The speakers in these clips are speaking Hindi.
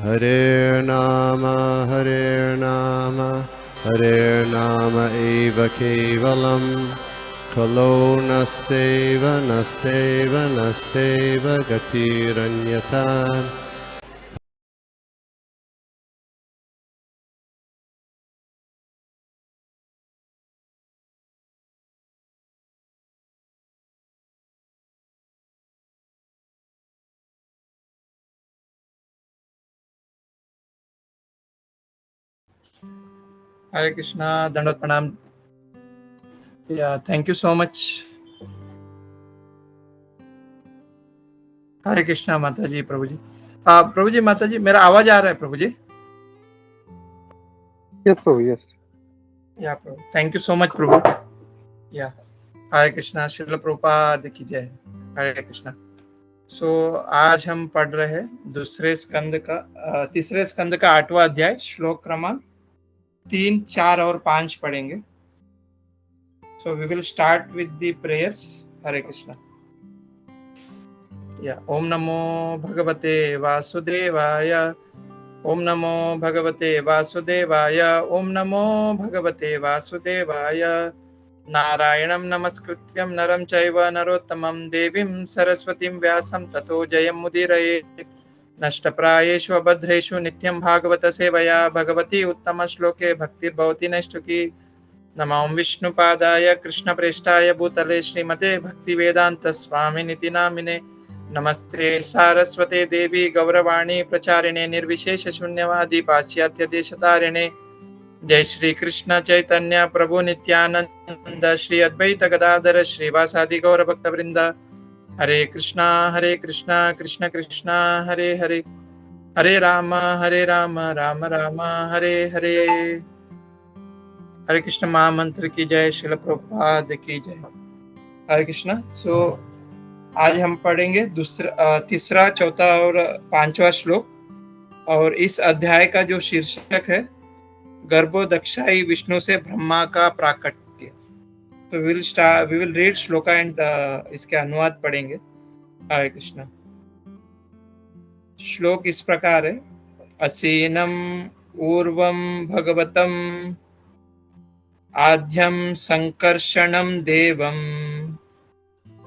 Hare Nama Hare Nama eva kevalam Kalo nasteva nasteva nasteva gatiranyata. Hare Krishna, Dandavat Pranam. Yeah, thank you so much. हरे कृष्णा माता जी, प्रभु जी। प्रभु जी, माता जी, मेरा आवाज आ रहा है प्रभु जी? Yes, Prabhu, yes. या प्रभु, थैंक यू सो मच प्रभु। या हरे कृष्णा, श्रील प्रभुपाद की जय। हरे कृष्णा। आज हम पढ़ रहे हैं तीसरे स्कंद का 8वां अध्याय, श्लोक क्रमांक 3, 4 और 5 पढ़ेंगे। So we will start with the prayers. Hare Krishna. Yeah. Om Namo Bhagavate Vasudevaya. Om Namo Bhagavate Vasudevaya. Om Namo Bhagavate Vasudevaya. Narayanam Namaskrityam Naram Chaiva Narottamam Devim Saraswatim Vyasam Tato Jayam Mudiraye. नष्टप्रायेषु अभद्रेषु नित्यं भागवत सेवया भगवती उत्तम श्लोके भक्तिर्भवति नैष्ठुकी। नमो विष्णुपादाय कृष्णप्रेष्ठाय भूतले श्रीमते भक्तिवेदांत स्वामिनिति नामिने। नमस्ते सारस्वते देवी गौरवाणी प्रचारिणे निर्विशेष शून्यवादी पाश्चात्य देशतारिणे। जय श्री कृष्ण चैतन्य प्रभु नित्यानंद श्री अद्वैत गदाधर श्रीवासादि गौर भक्त वृंद। हरे कृष्णा कृष्ण कृष्ण हरे हरे, हरे राम राम राम हरे हरे। हरे कृष्ण महामंत्र की जय, श्रील प्रभुपाद की जय। हरे कृष्ण। आज हम पढ़ेंगे तीसरा, चौथा और 5वां श्लोक। और इस अध्याय का जो शीर्षक है, गर्भोदक्षाई विष्णु से ब्रह्मा का प्राकट्य। तो we will read shloka and इसके अनुवाद पढ़ेंगे। हरे कृष्ण। श्लोक इस प्रकार है। असीनम ऊर्वम भगवतम आद्यम संकर्षणम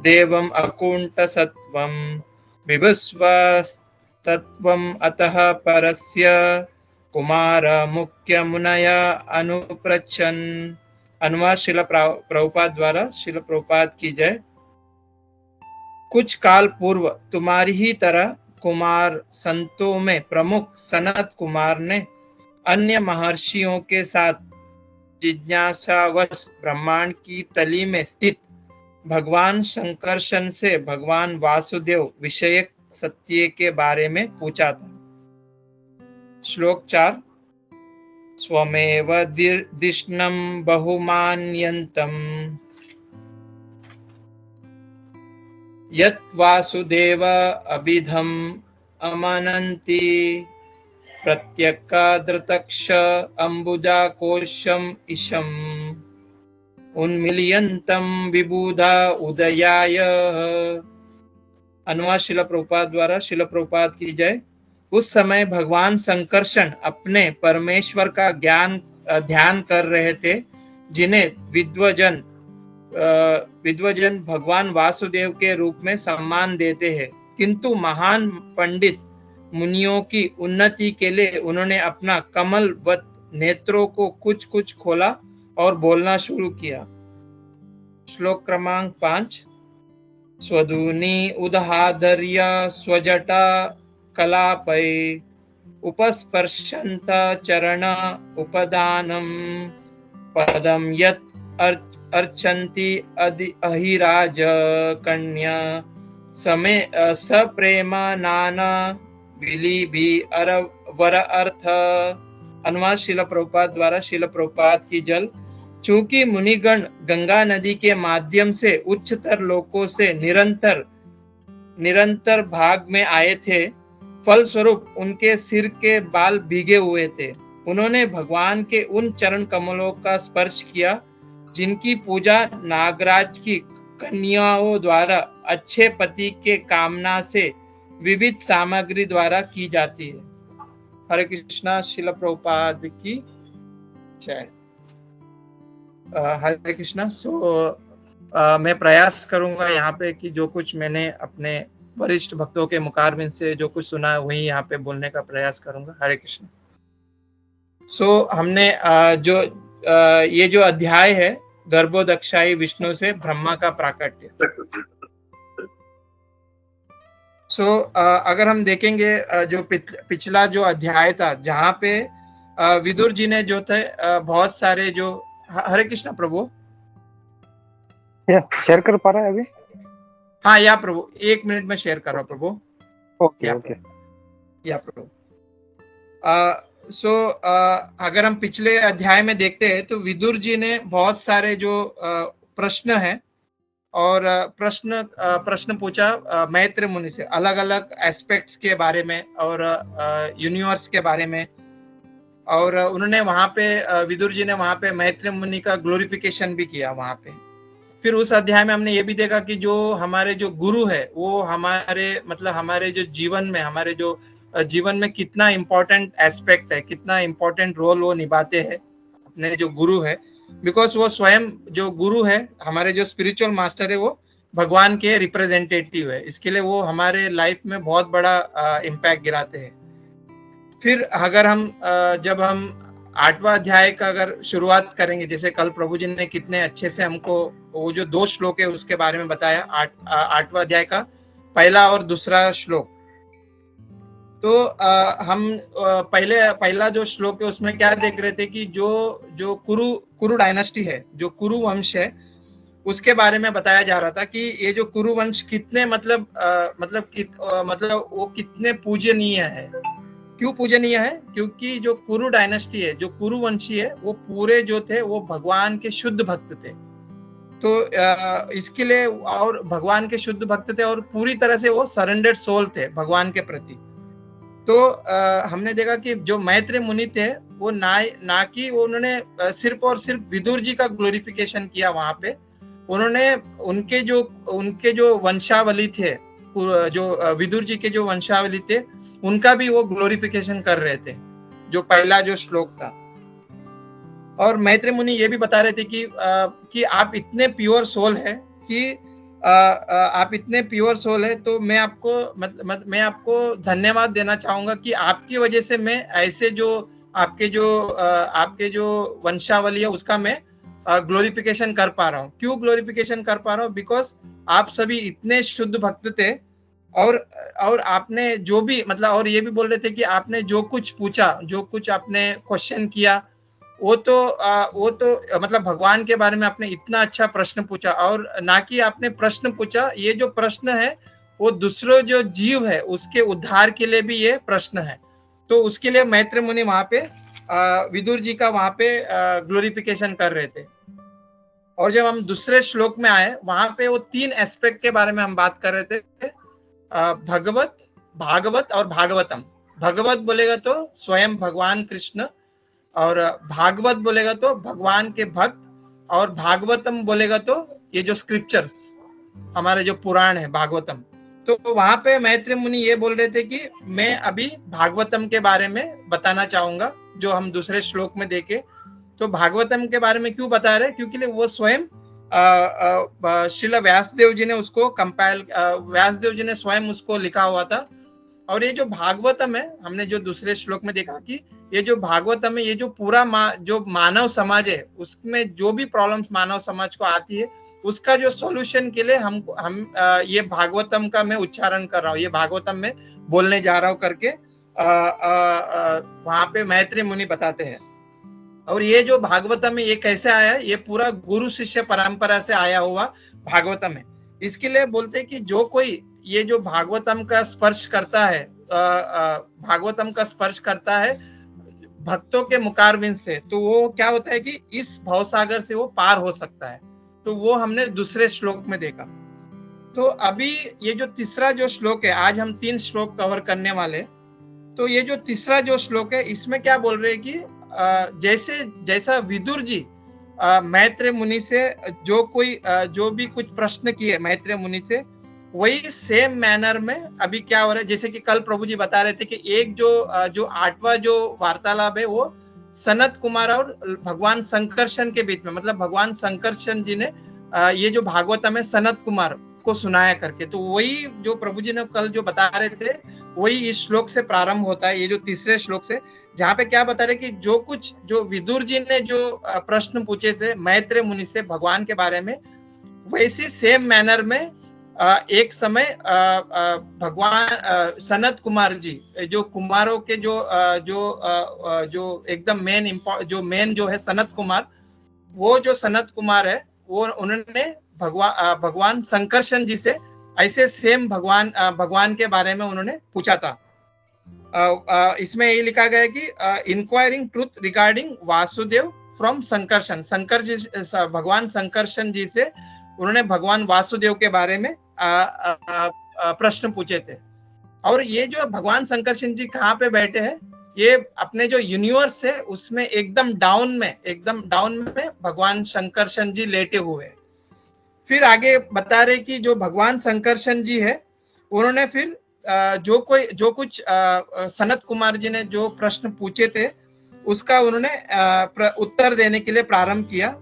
देवम अकुंठ सत्वम विभुस्वस्तत्वम अतः परस्य कुमार मुख्य मुनया अनुप्रच्छन। अनुवाद शिल प्रभुपाद द्वारा। शिल प्रभुपाद की जय। कुछ काल पूर्व तुम्हारी ही तरह कुमार संतों में प्रमुख सनत कुमार ने अन्य महर्षियों के साथ जिज्ञासावश ब्रह्मांड की तली में स्थित भगवान शंकरशन से भगवान वासुदेव विषयक सत्य के बारे में पूछा था। श्लोक 4। स्वमेव दिष्णम बहुमान्यन्तम यत् वासुदेव अभिधम अमनन्ति प्रत्यक्कादृतक्ष अम्बुजाकोशम ईशम उन्मील्यन्तं विबुधा उदयाय। अनुवाद शिल प्रभुपाद द्वारा। शिल प्रभुपाद की जय। उस समय भगवान संकर्षण अपने परमेश्वर का ध्यान कर रहे थे, जिन्हें विद्वजन भगवान वासुदेव के रूप में सम्मान देते हैं। किंतु महान पंडित मुनियों की उन्नति के लिए उन्होंने अपना कमलवत नेत्रों को कुछ कुछ खोला और बोलना शुरू किया। श्लोक क्रमांक 5। स्वधूनि उदहाधर्य स्वजटा कलापै उपस्पर्शन्त चरण उपदानम पदम यत् अर्चन्ति अहिराज कन्या सप्रेम नाना विलिभि वर अर्थ। अनुवाद शिल प्रभुपाद द्वारा। शिल प्रभुपाद की जल। चूंकि मुनिगण गंगा नदी के माध्यम से उच्चतर लोकों से निरंतर भाग में आए थे, फलस्वरूप उनके सिर के बाल भीगे हुए थे। उन्होंने भगवान के उन चरण कमलों का स्पर्श किया जिनकी पूजा नागराज की कन्याओं द्वारा अच्छे पति के कामना से विविध सामग्री द्वारा की जाती है। हरे कृष्णा। शिल प्रभुपाद की जय। हरे कृष्णा। मैं प्रयास करूंगा यहाँ पे कि जो कुछ मैंने अपने वरिष्ठ भक्तों के मुखारबिंद से जो कुछ सुना है वही यहाँ पे बोलने का प्रयास करूंगा। हरे कृष्ण। हमने ये जो अध्याय है, गर्भोदक्षाई विष्णु से ब्रह्मा का प्राकट्य। अगर हम देखेंगे जो पिछला जो अध्याय था, जहाँ पे विदुर जी ने जो थे बहुत सारे जो हरे कृष्ण प्रभु शेयर कर पा रहा है अभी? हाँ या प्रभु, 1 मिनट में शेयर कर रहा हूँ प्रभु। ओके ओके या प्रभु। अगर हम पिछले अध्याय में देखते हैं तो विदुर जी ने बहुत सारे जो प्रश्न हैं और प्रश्न पूछा मैत्र मुनि से, अलग अलग एस्पेक्ट्स के बारे में और यूनिवर्स के बारे में। और उन्होंने वहां पे विदुर जी ने वहां पे मैत्र मुनि का ग्लोरिफिकेशन भी किया वहां पे। फिर उस अध्याय में हमने ये भी देखा कि जो हमारे जो गुरु है वो हमारे जो जीवन में, हमारे जो जीवन में कितना इम्पोर्टेंट एस्पेक्ट है, कितना इम्पोर्टेंट रोल वो निभाते हैं अपने जो गुरु है। बिकॉज वो स्वयं जो गुरु है, हमारे जो स्पिरिचुअल मास्टर है, वो भगवान के रिप्रेजेंटेटिव है। इसके लिए वो हमारे लाइफ में बहुत बड़ा इम्पैक्ट गिराते हैं। फिर अगर हम जब हम 8वां अध्याय का अगर शुरुआत करेंगे, जैसे कल प्रभु जी ने कितने अच्छे से हमको वो जो 2 श्लोक है उसके बारे में बताया, 8वां अध्याय का पहला और दूसरा श्लोक। तो हम पहला जो श्लोक है उसमें क्या देख रहे थे कि जो कुरु डायनेस्टी है, जो कुरु वंश है, उसके बारे में बताया जा रहा था कि ये जो कुरु वंश कितने मतलब वो कितने पूजनीय है। क्यों पूजनीय है? क्योंकि जो कुरु डायनेस्टी है, जो कुरु वंशी है, वो पूरे जो थे वो भगवान के शुद्ध भक्त थे। तो इसके लिए, और भगवान के शुद्ध भक्त थे और पूरी तरह से वो सरेंडर्ड सोल थे भगवान के प्रति। तो हमने देखा कि जो मैत्र मुनि थे वो ना कि उन्होंने सिर्फ और सिर्फ विदुर जी का ग्लोरिफिकेशन किया वहां पे। उन्होंने उनके जो वंशावली थे, जो विदुर जी के जो वंशावली थे, उनका भी वो ग्लोरिफिकेशन कर रहे थे, जो पहला जो श्लोक था। और मैत्र मुनि ये भी बता रहे थे कि आप इतने प्योर सोल है कि आप इतने प्योर सोल है, तो मैं आपको धन्यवाद देना चाहूंगा कि आपकी वजह से मैं ऐसे जो आपके जो वंशावली है उसका मैं ग्लोरिफिकेशन कर पा रहा हूँ। क्यों ग्लोरिफिकेशन कर पा रहा हूँ? बिकॉज आप सभी इतने शुद्ध भक्त थे और आपने जो भी और ये भी बोल रहे थे कि आपने जो कुछ पूछा, जो कुछ आपने क्वेश्चन किया, वो तो भगवान के बारे में आपने इतना अच्छा प्रश्न पूछा। और ना कि आपने प्रश्न पूछा, ये जो प्रश्न है वो दूसरे जो जीव है उसके उद्धार के लिए भी ये प्रश्न है। तो उसके लिए मैत्र मुनि वहां पे विदुर जी का वहां पे ग्लोरिफिकेशन कर रहे थे। और जब हम दूसरे श्लोक में आए, वहां पे वो 3 एस्पेक्ट के बारे में हम बात कर रहे थे, भगवत, भागवत और भागवतम। भगवत बोलेगा तो स्वयं भगवान कृष्ण, और भागवत बोलेगा तो भगवान के भक्त, और भागवतम बोलेगा तो ये जो स्क्रिप्चर्स, हमारे जो पुराण है भागवतम। तो वहां पे मैत्र मुनि ये बोल रहे थे कि मैं अभी भागवतम के बारे में बताना चाहूंगा, जो हम दूसरे श्लोक में देखे। तो भागवतम के बारे में क्यों बता रहे? क्योंकि वो स्वयं श्रील व्यासदेव जी ने उसको कंपाइल, व्यासदेव जी ने स्वयं उसको लिखा हुआ था। और ये जो भागवतम है, हमने जो दूसरे श्लोक में देखा कि ये जो भागवतम है, ये जो पूरा जो मानव समाज है, उसमें जो भी प्रॉब्लम्स मानव समाज को आती है, उसका जो सॉल्यूशन के लिए हम ये भागवतम का मैं उच्चारण कर रहा हूँ, ये भागवतम में बोलने जा रहा हूँ करके वहां पे मैत्री मुनि बताते हैं। और ये जो भागवतम है ये कैसे आया है? ये पूरा गुरु शिष्य परंपरा से आया हुआ भागवतम है। इसके लिए बोलते हैं कि जो कोई ये जो भागवतम का स्पर्श करता है, भागवतम का स्पर्श करता है भक्तों के मुखारबिंद से, तो वो क्या होता है कि इस भवसागर से वो पार हो सकता है। तो वो हमने दूसरे श्लोक में देखा। तो अभी ये जो तीसरा जो श्लोक है, आज हम 3 श्लोक कवर करने वाले। तो ये जो तीसरा जो श्लोक है, इसमें क्या बोल रहे हैं कि जैसा विदुर जी मैत्र मुनि से जो भी कुछ प्रश्न किए मैत्र मुनि से, वही सेम मैनर में अभी क्या हो रहा है, जैसे कि कल प्रभु जी बता रहे थे कि एक जो 8वां जो वार्तालाप है वो सनत कुमार और भगवान संकर्षण के बीच में, मतलब भगवान संकर्षण जी ने ये जो भागवतम है सनत कुमार को सुनाया करके, तो वही जो प्रभु जी ने कल जो बता रहे थे वही इस श्लोक से प्रारंभ होता है, ये जो तीसरे श्लोक से, जहाँ पे क्या बता रहे कि जो कुछ जो विदुर जी ने जो प्रश्न पूछे थे मैत्रेय मुनि से भगवान के बारे में, वैसी सेम मैनर में एक समय भगवान सनत कुमार जी, जो कुमारों के जो एकदम मेन जो है सनत कुमार, वो जो सनत कुमार है वो उन्होंने भगवान संकर्षण जी से ऐसे सेम भगवान के बारे में उन्होंने पूछा था। इसमें ये लिखा गया है कि inquiring truth regarding Vasudev from Sankarshan, भगवान संकर्षण जी से उन्होंने भगवान वासुदेव के बारे में प्रश्न पूछे थे। और ये जो भगवान संकर्षण जी कहाँ पे बैठे हैं, ये अपने जो यूनिवर्स है उसमें एकदम डाउन में भगवान संकर्षण जी लेटे हुए हैं। फिर आगे बता रहे कि जो भगवान संकर्षण जी है उन्होंने फिर जो कुछ सनत कुमार जी ने जो प्रश्न पूछे थे उसका उन्होंने उत्तर देने के लिए प्रारंभ किया।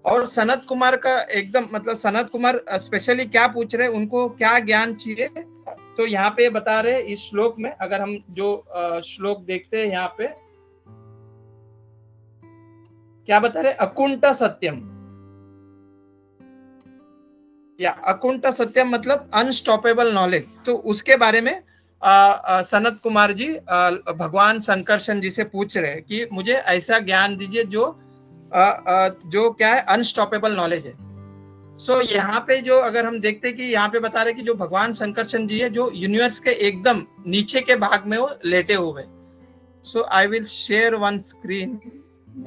और सनत कुमार का एकदम मतलब सनत कुमार स्पेशली क्या पूछ रहे, उनको क्या ज्ञान चाहिए, तो यहाँ पे बता रहे इस श्लोक में, अगर हम जो श्लोक देखते हैं यहाँ पे क्या बता रहे, अकुंठ सत्यम, या अकुंठ सत्यम मतलब अनस्टॉपेबल नॉलेज। तो उसके बारे में सनत कुमार जी भगवान संकर्षण जी से पूछ रहे हैं कि मुझे ऐसा ज्ञान दीजिए जो क्या है अनस्टॉपेबल नॉलेज है। सो यहाँ पे जो अगर हम देखते हैं कि यहाँ पे बता रहे कि जो भगवान संकर्षण जी है जो यूनिवर्स के एकदम नीचे के भाग में वो लेटे हुए। So I will share one screen,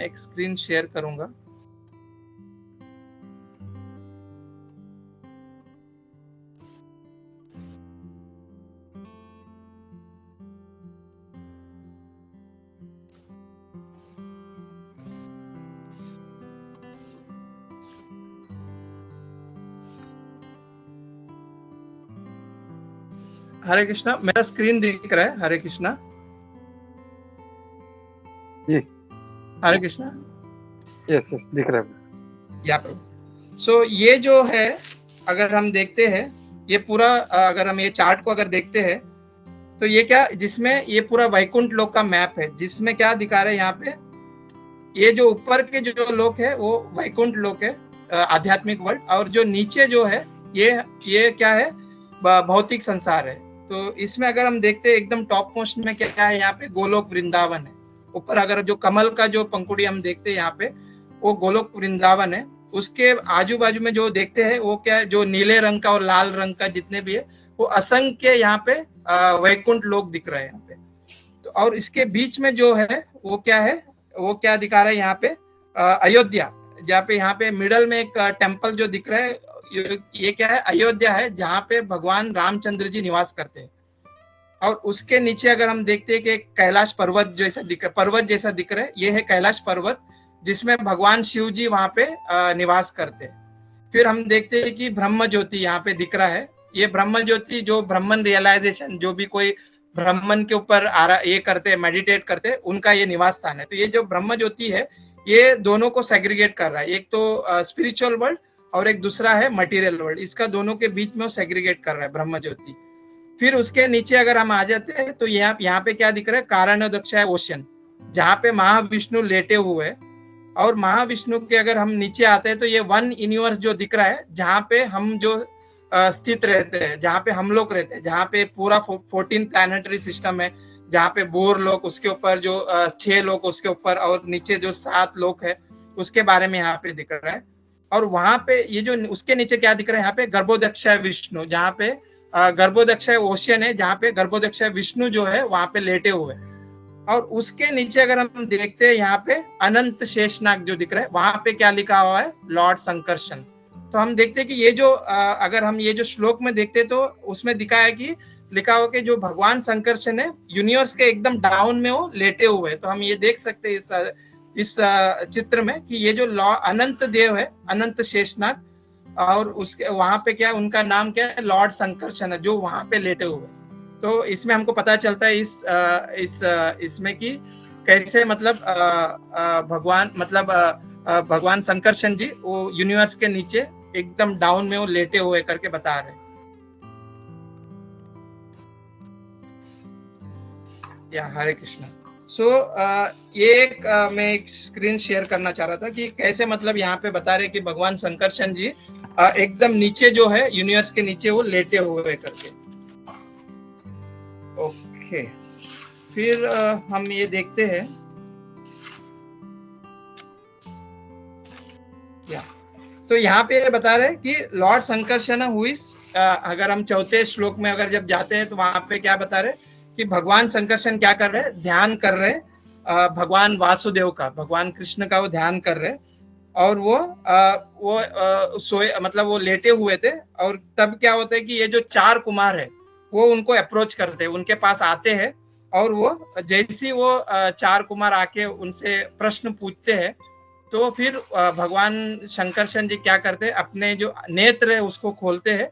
एक स्क्रीन शेयर करूंगा। हरे कृष्णा, मेरा स्क्रीन दिख रहा है? हरे कृष्णा जी, हरे कृष्णा, यस दिख रहा है या प्रभु। सो ये जो है अगर हम देखते हैं ये पूरा, अगर हम ये चार्ट को अगर देखते हैं तो ये क्या, जिसमें ये पूरा वैकुंठ लोक का मैप है, जिसमें क्या दिखा रहे हैं यहाँ पे, ये जो ऊपर के जो लोक है वो वैकुंठ लोक है, आध्यात्मिक वर्ल्ड, और जो नीचे जो है ये क्या है, भौतिक संसार है। तो इसमें अगर हम देखते हैं एकदम टॉप मोस्ट में क्या है, यहाँ पे गोलोक वृंदावन है। ऊपर अगर जो कमल का जो पंखुड़ी हम देखते हैं यहाँ पे वो गोलोक वृंदावन है। उसके आजू बाजू में जो देखते हैं वो क्या है, जो नीले रंग का और लाल रंग का जितने भी है वो असंख्य यहाँ पे वैकुंठ लोक दिख रहे हैं यहाँ पे। तो और इसके बीच में जो है वो क्या है, वो क्या दिखा रहा है यहाँ पे, अयोध्या, जहाँ पे यहाँ पे मिडल में एक टेम्पल जो दिख रहा है, ये क्या है, अयोध्या है, जहाँ पे भगवान रामचंद्र जी निवास करते हैं। और उसके नीचे अगर हम देखते हैं कि कैलाश पर्वत जैसा दिख रहा है, ये है कैलाश पर्वत जिसमें भगवान शिव जी वहाँ पे निवास करते हैं। फिर हम देखते हैं कि ब्रह्म ज्योति यहाँ पे दिख रहा है। ये ब्रह्म ज्योति जो ब्रह्मन रियलाइजेशन, जो भी कोई ब्रह्मन के ऊपर ये करते हैं, मेडिटेट करते हैं, उनका ये निवास स्थान है। तो ये जो ब्रह्म ज्योति है ये दोनों को सेग्रीगेट कर रहा है, एक तो स्पिरिचुअल वर्ल्ड और एक दूसरा है मटेरियल वर्ल्ड, इसका दोनों के बीच में वो सेग्रीगेट कर रहा है ब्रह्म ज्योति। फिर उसके नीचे अगर हम आ जाते हैं तो यहाँ पे क्या दिख रहा है, कारणोदक्षाय ओशन, जहाँ पे महाविष्णु लेटे हुए हैं। और महाविष्णु के अगर हम नीचे आते हैं तो ये वन यूनिवर्स जो दिख रहा है, जहाँ पे हम जो स्थित रहते हैं, जहाँ पे हम लोग रहते हैं, जहाँ पे पूरा 14 प्लैनेटरी सिस्टम है, जहाँ पे बोर लोक, उसके ऊपर जो 6 लोक उसके ऊपर, और नीचे जो 7 लोक है उसके बारे में यहाँ पे दिख रहा है। और वहां पे ये जो उसके नीचे क्या दिख रहा है, यहाँ पे गर्भोदक्षाय विष्णु, जहाँ पे गर्भोदक्षाय ओशियन है, जहाँ पे गर्भोदक्षाय विष्णु जो है वहां पे लेटे हुए। और उसके नीचे अगर हम देखते हैं यहाँ पे अनंत शेषनाग जो दिख रहा है, वहां पे क्या लिखा हुआ है, लॉर्ड संकर्षण। तो हम देखते हैं कि ये जो अगर हम ये जो श्लोक में देखते तो उसमें दिखा है कि लिखा हुआ कि जो भगवान संकर्षण है यूनिवर्स के एकदम डाउन में वो लेटे हुए है। तो हम ये देख सकते हैं इस चित्र में कि ये जो अनंत देव है, अनंत शेषनाग, और उसके वहां पे क्या उनका नाम क्या है, लॉर्ड संकर्षण है, जो वहां पे लेटे हुए। तो इसमें हमको पता चलता है इसमें कि कैसे मतलब भगवान मतलब भगवान संकर्षण जी वो यूनिवर्स के नीचे एकदम डाउन में वो लेटे हुए करके बता रहे हैं। या हरे कृष्णा। सो ये मैं एक स्क्रीन शेयर करना चाह रहा था कि कैसे मतलब यहाँ पे बता रहे कि भगवान संकर्षण जी एकदम नीचे जो है यूनिवर्स के नीचे वो लेटे हुए करके। ओके, फिर हम ये देखते हैं या तो यहाँ पे बता रहे कि लॉर्ड संकर्षण हुई, अगर हम चौथे श्लोक में अगर जब जाते हैं तो वहां पे क्या बता रहे कि भगवान संकर्षण क्या कर रहे, ध्यान कर रहे भगवान वासुदेव का, भगवान कृष्ण का वो ध्यान कर रहे, और वो सोए मतलब वो लेटे हुए थे। और तब क्या होता है कि ये जो चार कुमार है वो उनको अप्रोच करते हैं, उनके पास आते हैं, और वो जैसी वो चार कुमार आके उनसे प्रश्न पूछते हैं, तो फिर भगवान शंकरशन जी क्या करते हैं, अपने जो नेत्र है उसको खोलते हैं,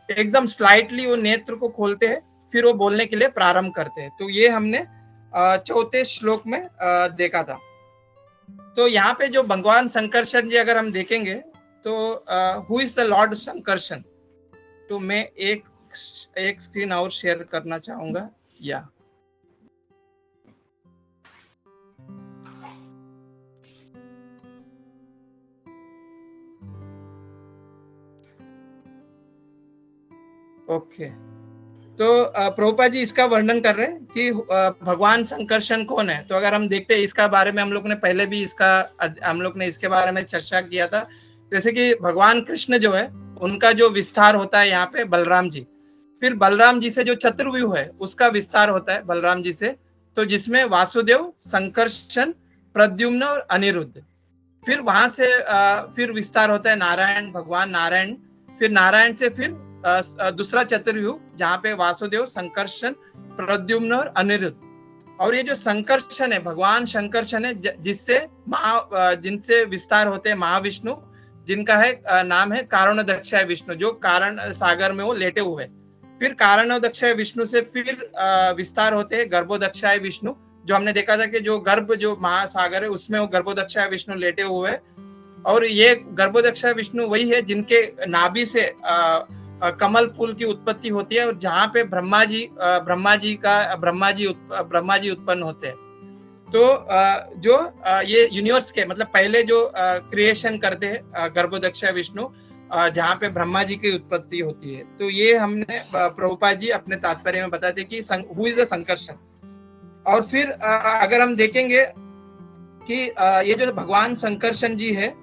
एकदम स्लाइटली वो नेत्र को खोलते हैं, फिर वो बोलने के लिए प्रारंभ करते हैं। तो ये हमने चौथे श्लोक में देखा था। तो यहाँ पे जो भगवान शंकरशन जी अगर हम देखेंगे तो हु इज द लॉर्ड शंकरशन, तो मैं एक स्क्रीन और शेयर करना चाहूंगा। या ओके, तो प्रभुपाद जी इसका वर्णन कर रहे हैं कि भगवान संकर्षण कौन है। तो अगर हम देखते हैं इसका बारे में हम लोग ने पहले भी हम लोग ने इसके बारे में चर्चा किया था। जैसे कि भगवान कृष्ण जो है उनका जो विस्तार होता है यहाँ पे बलराम जी, फिर बलराम जी से जो चतुर्व्यूह है उसका विस्तार होता है बलराम जी से, तो जिसमें वासुदेव, संकर्षण, प्रद्युम्न और अनिरुद्ध, फिर वहां से फिर विस्तार होता है नारायण, भगवान नारायण, फिर नारायण से फिर दूसरा चतुर्व्यूह जहाँ पे वासुदेव, संकर्षण, प्रद्युम्न और अनिरुद्ध। और ये जो संकर्षण है भगवान शंकरशन है, जिनसे विस्तार होते हैं महाविष्णु, जिनका है नाम है कारणोदक्षाय विष्णु, जो कारण सागर में वो लेटे हुए। फिर कारणोदक्षाय विष्णु से फिर विस्तार होते हैं गर्भोदक्षाय विष्णु, जो हमने देखा था कि जो गर्भ जो महासागर है उसमें वो गर्भोदक्षाय विष्णु लेटे हुए है। और ये गर्भोदक्षाय विष्णु वही है जिनके नाभि से कमल फूल की उत्पत्ति होती है, और जहाँ पे ब्रह्मा जी उत्पन्न होते हैं। तो जो ये यूनिवर्स के मतलब पहले जो क्रिएशन करते हैं गर्भोदक्षाय विष्णु, जहाँ पे ब्रह्मा जी की उत्पत्ति होती है। तो ये हमने प्रभुपाद जी अपने तात्पर्य में बताते कि हु इज द संकर्षण। और फिर अगर हम देखेंगे कि ये जो भगवान संकर्षण जी है,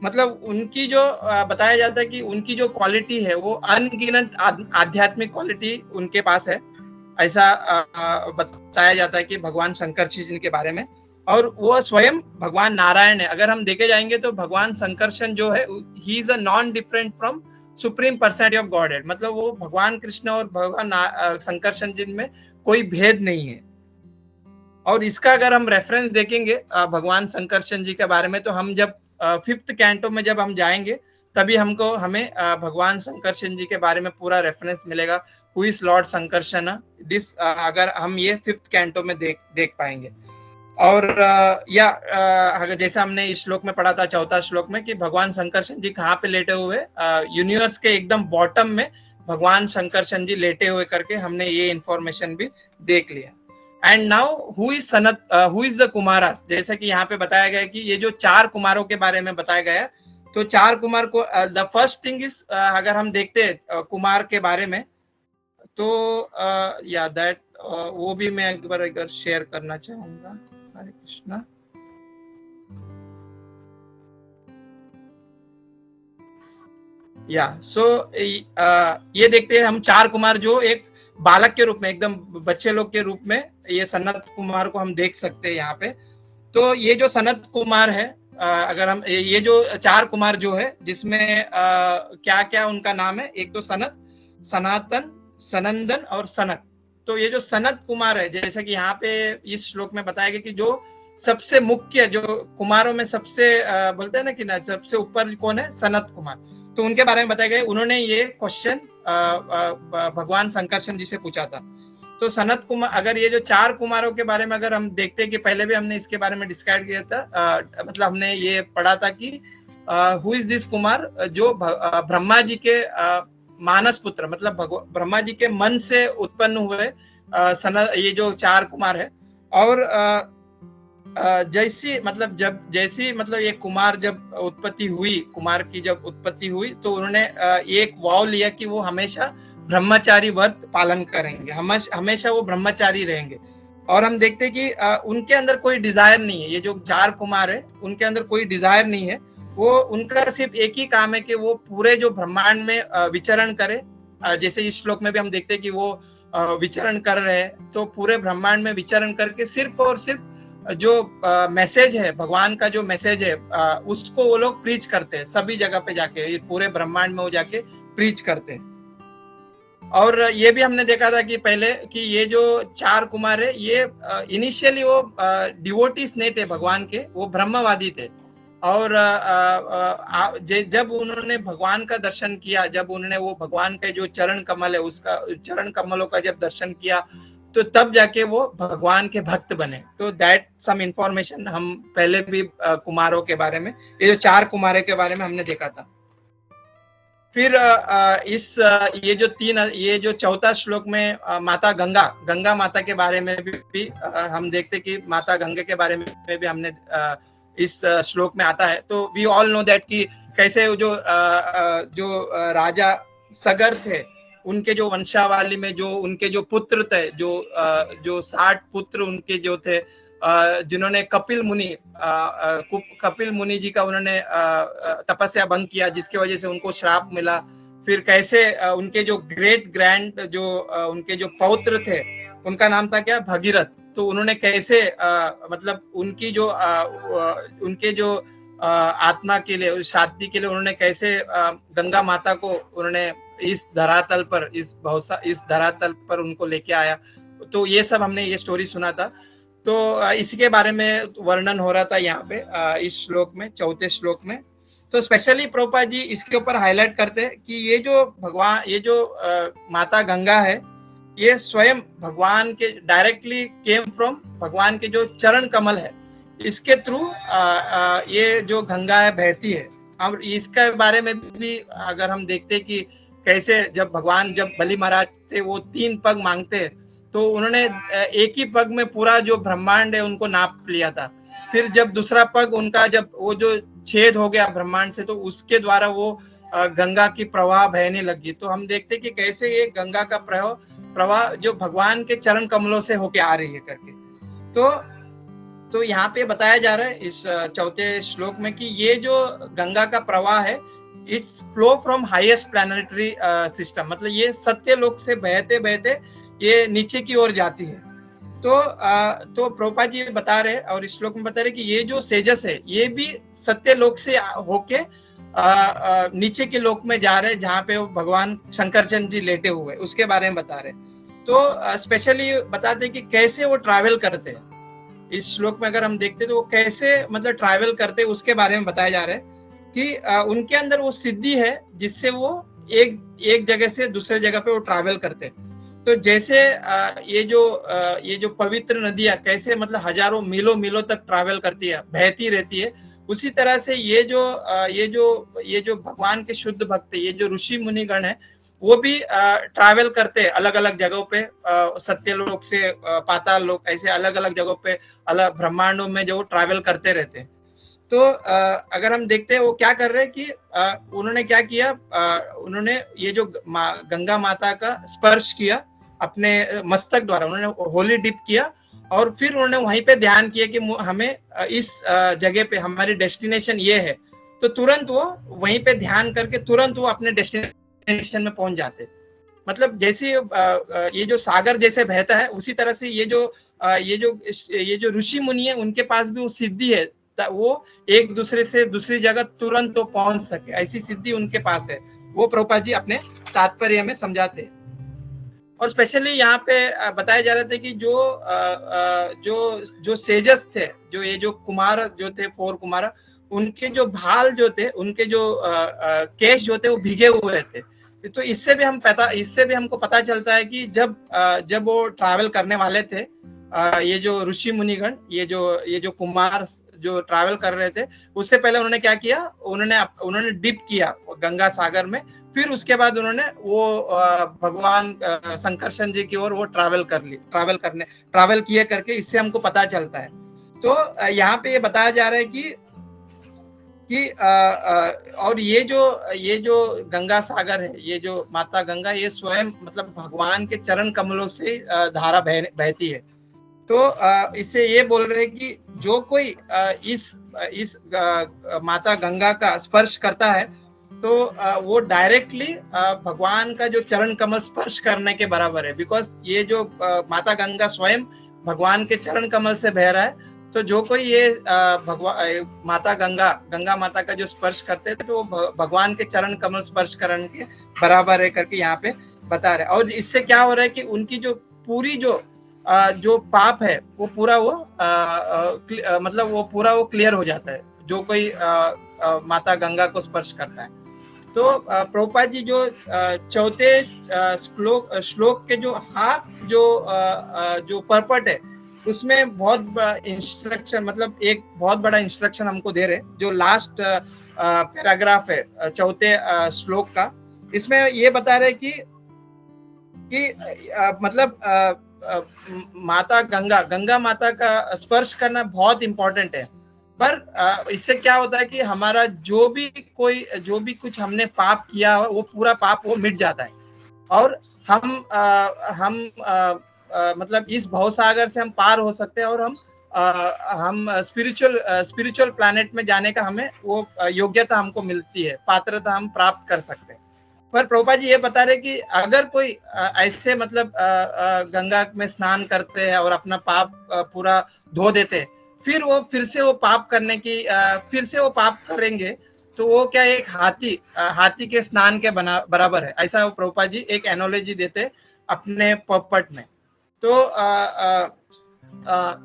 मतलब उनकी जो बताया जाता है कि उनकी जो क्वालिटी है वो अनगिनत आध्यात्मिक क्वालिटी उनके पास है, ऐसा बताया जाता है कि भगवान शंकरजी जी के बारे में। और वो स्वयं भगवान नारायण है। अगर हम देखे जाएंगे तो भगवान शंकरशन जो है he is a non different from supreme personality of godhead, मतलब वो भगवान कृष्ण और भगवान शंकरशन जी में कोई भेद नहीं है। और इसका अगर हम रेफरेंस देखेंगे भगवान शंकरशन जी के बारे में, तो हम जब 5th कैंटो में जब हम जाएंगे तभी हमें भगवान शंकरशन जी के बारे में पूरा रेफरेंस मिलेगा, हु इज लॉर्ड शंकरशन दिस, अगर हम ये 5th कैंटो में देख पाएंगे। और अगर जैसे हमने इस श्लोक में पढ़ा था चौथा श्लोक में कि भगवान शंकरशन जी कहाँ पे लेटे हुए, यूनिवर्स के एकदम बॉटम में भगवान शंकरशन जी लेटे हुए करके हमने ये इंफॉर्मेशन भी देख लिया। And now who is the Kumaras, जैसे कि यहाँ पे बताया गया कि ये जो 4 कुमारों के बारे में बताया गया, तो 4 कुमार को द फर्स्ट थिंग इज, अगर हम देखते हैं कुमार के बारे में, तो या दैट वो भी मैं एक बार शेयर करना चाहूंगा। हरे कृष्णा। या सो ये देखते हैं हम 4 कुमार जो एक बालक के रूप में, एकदम बच्चे लोग के रूप में ये सनत कुमार को हम देख सकते हैं यहाँ पे। तो ये जो सनत कुमार है, अगर हम ये जो 4 कुमार जो है जिसमें क्या क्या उनका नाम है, एक तो सनत, सनातन, सनंदन और सनत। तो ये जो सनत कुमार है, जैसे कि यहाँ पे इस श्लोक में बताया गया कि जो सबसे मुख्य जो कुमारों में सबसे बोलते हैं ना कि ना सबसे ऊपर कौन है, सनत कुमार। तो उनके बारे में बताया गया। उन्होंने ये क्वेश्चन भगवान संकर्षण जी से पूछा था। तो सनत कुमार, अगर ये जो 4 कुमारों के बारे में अगर हम देखते हैं कि पहले भी हमने इसके बारे में डिस्कस किया था, मतलब हमने ये पढ़ा था कि हु इज दिस कुमार, जो ब्रह्मा जी के मानस पुत्र, मतलब ब्रह्मा जी के मन से उत्पन्न हुए ये जो 4 कुमार है। और जैसी मतलब ये कुमार जब उत्पत्ति हुई, कुमार की जब उत्पत्ति हुई, तो उन्होंने एक वाव लिया कि वो हमेशा ब्रह्मचारी व्रत पालन करेंगे, हमेशा वो ब्रह्मचारी रहेंगे। और हम देखते हैं कि उनके अंदर कोई डिजायर नहीं है। ये जो 4 कुमार है उनके अंदर कोई डिजायर नहीं है। वो उनका सिर्फ एक ही काम है कि वो पूरे जो ब्रह्मांड में विचरण करे। जैसे इस श्लोक में भी हम देखते हैं कि वो विचरण कर रहे हैं, तो पूरे ब्रह्मांड में विचरण करके सिर्फ और सिर्फ जो मैसेज है, भगवान का जो मैसेज है, उसको वो लोग प्रीच करते हैं सभी जगह पे जाके, पूरे ब्रह्मांड में वो जाके प्रीच करते हैं। और ये भी हमने देखा था कि पहले कि ये जो 4 कुमार है, ये इनिशियली वो डिवोटीज नहीं थे भगवान के, वो ब्रह्मवादी थे। और जब उन्होंने भगवान का दर्शन किया, जब उन्होंने वो भगवान के जो चरण कमल है, उसका चरण कमलों का जब दर्शन किया, तो तब जाके वो भगवान के भक्त बने। तो दैट सम इंफॉर्मेशन हम पहले भी कुमारों के बारे में, ये जो 4 कुमारों के बारे में हमने देखा था। फिर ये जो चौथा श्लोक में माता गंगा माता के बारे में भी हम देखते कि माता गंगा के बारे में भी हमने इस श्लोक में आता है। तो वी ऑल नो दैट कि कैसे जो राजा सगर थे, उनके जो वंशावली में जो उनके जो पुत्र थे, जो 60 पुत्र उनके जो थे, जिन्होंने कपिल मुनि जी का उन्होंने तपस्या भंग किया, जिसकी वजह से उनको श्राप मिला। फिर कैसे उनके जो ग्रेट ग्रैंड जो उनके जो पौत्र थे, उनका नाम था क्या, भगीरथ। तो उन्होंने कैसे मतलब उनके जो आत्मा के लिए, शांति के लिए उन्होंने कैसे गंगा माता को उन्होंने इस धरातल पर उनको लेके आया। तो ये सब हमने ये स्टोरी सुना था। तो इसके बारे में वर्णन हो रहा था यहाँ पे इस श्लोक में, चौथे श्लोक में। तो स्पेशली प्रभुपाद जी इसके ऊपर हाईलाइट करते हैं कि ये जो माता गंगा है, ये स्वयं भगवान के डायरेक्टली केम फ्रॉम भगवान के जो चरण कमल है, इसके थ्रू ये जो गंगा है बहती है। अब इसके बारे में भी अगर हम देखते कि कैसे जब बलि महाराज थे, वो 3 पग मांगते, तो उन्होंने एक ही पग में पूरा जो ब्रह्मांड है उनको नाप लिया था। फिर जब दूसरा पग उनका, जब वो जो छेद हो गया ब्रह्मांड से, तो उसके द्वारा वो गंगा की प्रवाह बहने लगी। तो हम देखते कि कैसे ये गंगा का प्रवाह जो भगवान के चरण कमलों से होके आ रही है करके। तो यहाँ पे बताया जा रहा है इस चौथे श्लोक में कि ये जो गंगा का प्रवाह है, it's flow from highest planetary system, मतलब ये सत्यलोक से बहते बहते ये नीचे की ओर जाती है। तो प्रभुपाद जी बता रहे, और इस श्लोक में बता रहे कि ये जो सेजस है, ये भी सत्यलोक से होके नीचे के लोक में जा रहे, जहाँ पे भगवान शंकरचंद जी लेटे हुए, उसके बारे में बता रहे। तो स्पेशली बताते कि कैसे वो ट्रैवल करते हैं। इस श्लोक में अगर हम देखते तो वो कैसे मतलब ट्रैवल करते, उसके बारे में बताया जा रहा है कि उनके अंदर वो सिद्धि है जिससे वो एक जगह से दूसरे जगह पे वो ट्रैवल करते हैं। तो जैसे ये जो पवित्र नदियां कैसे मतलब हजारों मीलों तक ट्रैवल करती है, बहती रहती है, उसी तरह से ये जो भगवान के शुद्ध भक्त, ये जो ऋषि मुनिगण है, वो भी ट्रैवल करते हैं अलग अलग जगहों पे, सत्यलोक से पाताल लोक, ऐसे अलग अलग जगहों पे, अलग ब्रह्मांडों में जो ट्रैवल करते रहते हैं। तो अगर हम देखते हैं वो क्या कर रहे हैं कि उन्होंने क्या किया, उन्होंने ये जो गंगा माता का स्पर्श किया अपने मस्तक द्वारा, उन्होंने होली डिप किया, और फिर उन्होंने वहीं पे ध्यान किया कि हमें इस जगह पे हमारी डेस्टिनेशन ये है। तो तुरंत वो वहीं पे ध्यान करके तुरंत वो अपने डेस्टिनेशन में पहुंच जाते। मतलब जैसे ये जो सागर जैसे बहता है, उसी तरह से ये जो ऋषि मुनि है, उनके पास भी वो सिद्धि है, वो एक दूसरे से दूसरी जगह तुरंत तो पहुंच सके, ऐसी सिद्धि उनके पास है। वो प्रभुपाद जी अपने तात्पर्य में समझाते हैं। और स्पेशली यहाँ पे बताया जा रहा था कि जो सेजस थे, जो कुमार जो थे 4 कुमार, उनके जो भाल जो थे, उनके जो केश जो थे वो भीगे हुए थे। तो इससे भी हमको पता चलता है कि जब वो ट्रैवल करने वाले थे, ये जो ऋषि मुनिगण, ये जो कुमार जो ट्रैवल कर रहे थे, उससे पहले उन्होंने क्या किया, उन्होंने डिप किया गंगा सागर में। फिर उसके बाद उन्होंने वो भगवान संकर्षण जी की ओर वो ट्रैवल किए करके, इससे हमको पता चलता है। तो यहाँ पे ये बताया जा रहा है कि और ये जो गंगा सागर है, ये जो माता गंगा, ये स्वयं मतलब भगवान के चरण कमलों से धारा बहती है। तो इससे ये बोल रहे हैं कि जो कोई इस माता गंगा का स्पर्श करता है, तो वो डायरेक्टली भगवान का जो चरण कमल स्पर्श करने के बराबर है। बिकॉज ये जो माता गंगा स्वयं भगवान के चरण कमल से बह रहा है, तो जो कोई ये माता गंगा माता का जो स्पर्श करते हैं, तो वो भगवान के चरण कमल स्पर्श करने के बराबर है करके यहाँ पे बता रहे हैं। और इससे क्या हो रहा है कि उनकी जो पूरी जो पाप है, वो पूरा मतलब वो पूरा क्लियर हो जाता है, जो कोई माता गंगा को स्पर्श करता है। तो प्रभुपाद जी जो चौथे श्लोक के जो हाफ जो पर्पट है, उसमें बहुत इंस्ट्रक्शन, मतलब एक बहुत बड़ा इंस्ट्रक्शन हमको दे रहे, जो लास्ट पैराग्राफ है चौथे श्लोक का। इसमें ये बता रहे कि मतलब माता गंगा माता का स्पर्श करना बहुत इंपॉर्टेंट है। पर इससे क्या होता है कि हमारा जो भी कुछ हमने पाप किया, वो पूरा पाप वो मिट जाता है, और हम मतलब इस भवसागर से हम पार हो सकते हैं, और हम स्पिरिचुअल प्लैनेट में जाने का हमें वो योग्यता हमको मिलती है, पात्रता हम प्राप्त कर सकते हैं। पर प्रभुपाद जी ये बता रहे कि अगर कोई ऐसे मतलब गंगा में स्नान करते हैं और अपना पाप पूरा धो देते हैं, फिर से वो पाप करने की फिर से वो पाप करेंगे, तो वो क्या एक हाथी के स्नान के बराबर है। ऐसा वो प्रभुपाद जी एक एनोलॉजी देते अपने पट में। तो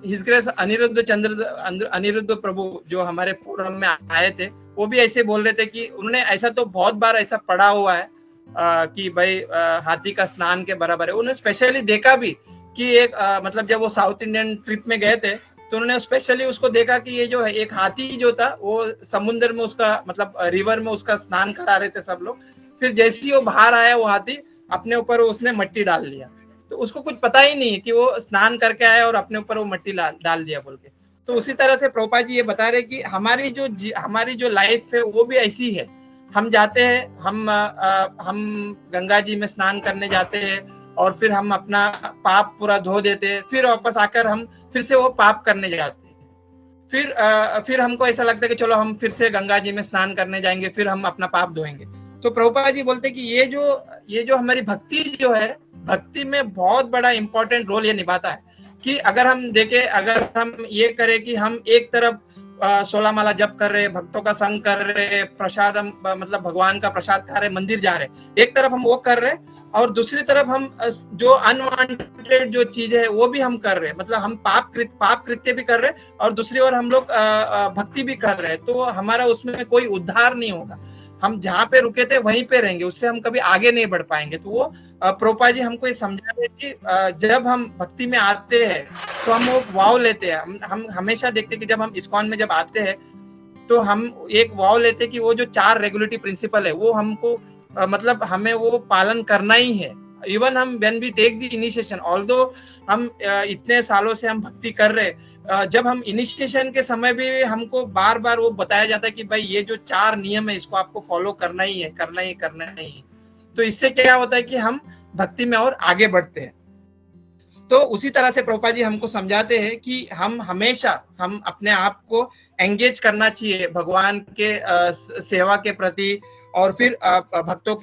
हिज ग्रेस अनिरुद्ध प्रभु जो हमारे फोरम में आए थे, वो भी ऐसे बोल रहे थे कि उन्होंने ऐसा तो बहुत बार ऐसा पढ़ा हुआ है कि भाई हाथी का स्नान के बराबर है। उन्होंने स्पेशली देखा भी कि एक मतलब जब वो साउथ इंडियन ट्रिप में गए थे, तो उन्होंने स्पेशली उसको देखा कि ये जो है एक हाथी जो था, वो समुद्र में उसका मतलब रिवर में उसका स्नान करा रहे थे सब लोग। फिर जैसे ही वो बाहर आया, वो हाथी अपने ऊपर उसने मट्टी डाल लिया। तो उसको कुछ पता ही नहीं कि वो स्नान करके आया और अपने ऊपर वो मट्टी डाल दिया बोल के। तो उसी तरह से प्रभुपाद जी ये बता रहे कि हमारी जो लाइफ है वो भी ऐसी है। हम जाते हैं, हम गंगा जी में स्नान करने जाते हैं, और फिर हम अपना पाप पूरा धो देते हैं, फिर वापस आकर हम फिर से वो पाप करने जाते हैं। फिर हमको ऐसा लगता है कि चलो हम फिर से गंगा जी में स्नान करने जाएंगे, फिर हम अपना पाप धोएंगे। तो प्रभुपाद जी बोलते कि ये जो हमारी भक्ति जो है, भक्ति में बहुत बड़ा इंपॉर्टेंट रोल ये निभाता है। कि अगर हम देखें, अगर हम ये करें कि हम एक तरफ 16 माला जप कर रहे, भक्तों का संग कर रहे, प्रसाद मतलब भगवान का प्रसाद खा रहे, मंदिर जा रहे, एक तरफ हम वो कर रहे, और दूसरी तरफ हम जो अनवांटेड जो चीज है वो भी हम कर रहे, मतलब हम पाप कृत्य भी कर रहे, और दूसरी ओर हम लोग भक्ति भी कर रहे। तो हमारा उसमें कोई उद्धार नहीं होगा, हम जहाँ पे रुके थे वहीं पे रहेंगे, उससे हम कभी आगे नहीं बढ़ पाएंगे। तो वो प्रभुपाद जी हमको ये समझा रहे कि जब हम भक्ति में आते हैं तो हम वो वाव लेते हैं। हम हमेशा देखते हैं कि जब हम इस्कॉन में जब आते हैं, तो हम एक वाव लेते हैं कि वो जो 4 रेगुलेटरी प्रिंसिपल है, वो हमको मतलब हमें वो पालन करना ही है। इवन हम when we take the initiation, although हम इतने सालों से हम भक्ति कर रहे, जब हम इनिशिएशन के समय भी हमको बार बार वो बताया जाता है कि भाई ये जो 4 नियम है, इसको आपको फॉलो करना ही है, करना ही। तो इससे क्या होता है कि हम भक्ति में और आगे बढ़ते हैं। तो उसी तरह से प्रभुपाद जी हमको समझाते हैं कि हम हमेशा हम अपने आप को एंगेज करना चाहिए भगवान के सेवा के प्रति, और फिर भक्तों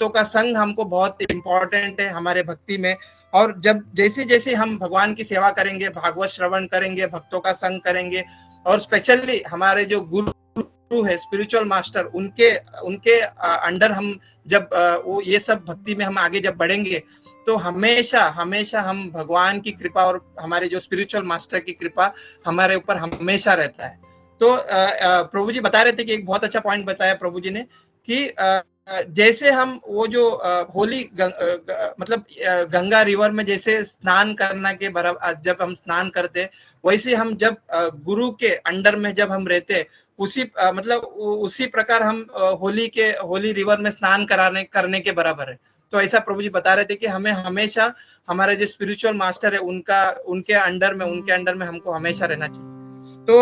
का संग हमको बहुत इम्पोर्टेंट है हमारे भक्ति में। और जब जैसे हम भगवान की सेवा करेंगे, भागवत श्रवण करेंगे, भक्तों का संग करेंगे, और स्पेशली हमारे जो गुरु है, स्पिरिचुअल मास्टर, उनके अंडर हम जब वो ये सब भक्ति में हम आगे जब बढ़ेंगे, तो हमेशा हम भगवान की कृपा और हमारे जो स्पिरिचुअल मास्टर की कृपा हमारे ऊपर हमेशा रहता है। तो प्रभु जी बता रहे थे कि एक बहुत अच्छा पॉइंट बताया प्रभु जी ने कि जैसे हम वो जो होली मतलब गंगा रिवर में जैसे स्नान करना के बराबर जब हम स्नान करते, वैसे हम जब गुरु के अंडर में जब हम रहते, उसी मतलब उसी प्रकार हम होली रिवर में स्नान करने के बराबर है। तो ऐसा प्रभु जी बता रहे थे कि हमें हमेशा हमारे जो स्पिरिचुअल मास्टर है उनके अंडर में हमको हमेशा रहना चाहिए। तो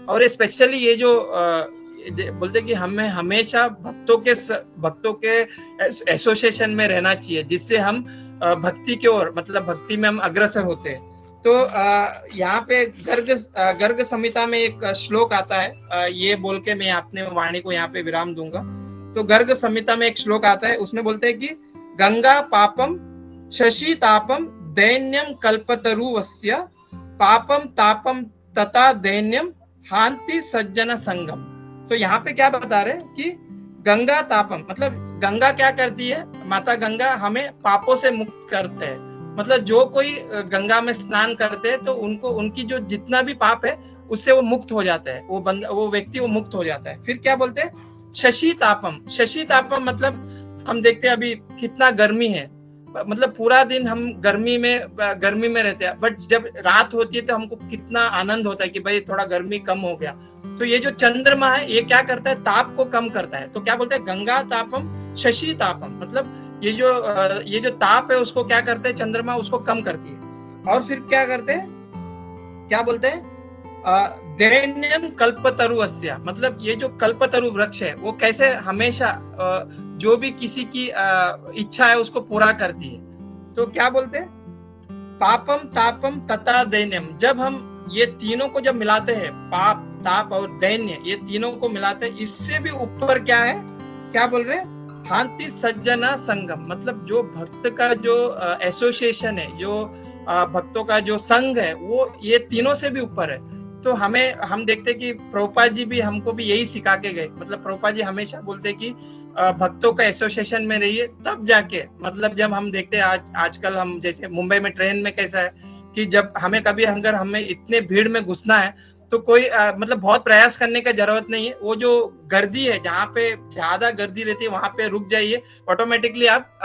और स्पेशली ये जो बोलते कि हमें हमेशा भक्तों के एसोसिएशन में रहना चाहिए, जिससे हम भक्ति की ओर मतलब भक्ति में हम अग्रसर होते हैं। तो यहाँ पे गर्ग संहिता में एक श्लोक आता है, ये बोल के मैं अपने वाणी को यहाँ पे विराम दूंगा। तो गर्ग संहिता में एक श्लोक आता है, उसमें बोलते हैं कि गंगा पापम शशि तापम दैन्यम कल्पतरुवस्य पापम तापम तथा दैन्यम हांति सज्जन संगम। तो यहाँ पे क्या बता रहे हैं कि गंगा तापम मतलब गंगा क्या करती है, माता गंगा हमें पापों से मुक्त करते हैं। मतलब जो कोई गंगा में स्नान करते हैं तो उनकी जो जितना भी पाप है उससे वो मुक्त हो जाता है, वो व्यक्ति वो मुक्त हो जाता है। फिर क्या बोलते हैं शशि तापम मतलब हम देखते हैं अभी कितना गर्मी है, मतलब पूरा दिन हम गर्मी में रहते हैं, बट जब रात होती है तो हमको कितना आनंद होता है कि भाई थोड़ा गर्मी कम हो गया। तो ये जो चंद्रमा है ये क्या करता है, ताप को कम करता है। तो क्या बोलते हैं गंगा तापम शशि तापम, मतलब ये जो ताप है उसको क्या करते हैं चंद्रमा, उसको कम करती है। और फिर क्या करते हैं, क्या बोलते हैं दैन्यम कल्पतरुवस्य, मतलब ये जो कल्पतरु वृक्ष है वो कैसे हमेशा जो भी किसी की इच्छा है उसको पूरा करती है। तो क्या बोलते हैं पापम तापम तथा दैन्यम, जब हम ये तीनों को जब मिलाते हैं, पाप ताप और दैन्य, ये तीनों को मिलाते हैं, इससे भी ऊपर क्या है, क्या बोल रहे हैं हांति सज्जना संगम, मतलब जो भक्त का जो एसोसिएशन है, जो भक्तों का जो संघ है, वो ये तीनों से भी ऊपर है। तो हम देखते कि प्रभुपाद जी भी हमको भी यही सिखा के गए, मतलब प्रभुपाद जी हमेशा बोलते कि भक्तों का एसोसिएशन में रहिए, तब जाके मतलब जब हम देखते हैं आजकल हम जैसे मुंबई में ट्रेन में कैसा है कि जब हमें कभी अगर हमें इतने भीड़ में घुसना है तो कोई मतलब बहुत प्रयास करने का जरूरत नहीं है। वो जो गर्दी है, जहाँ पे ज्यादा गर्दी रहती है वहां पे रुक जाइए, ऑटोमेटिकली आप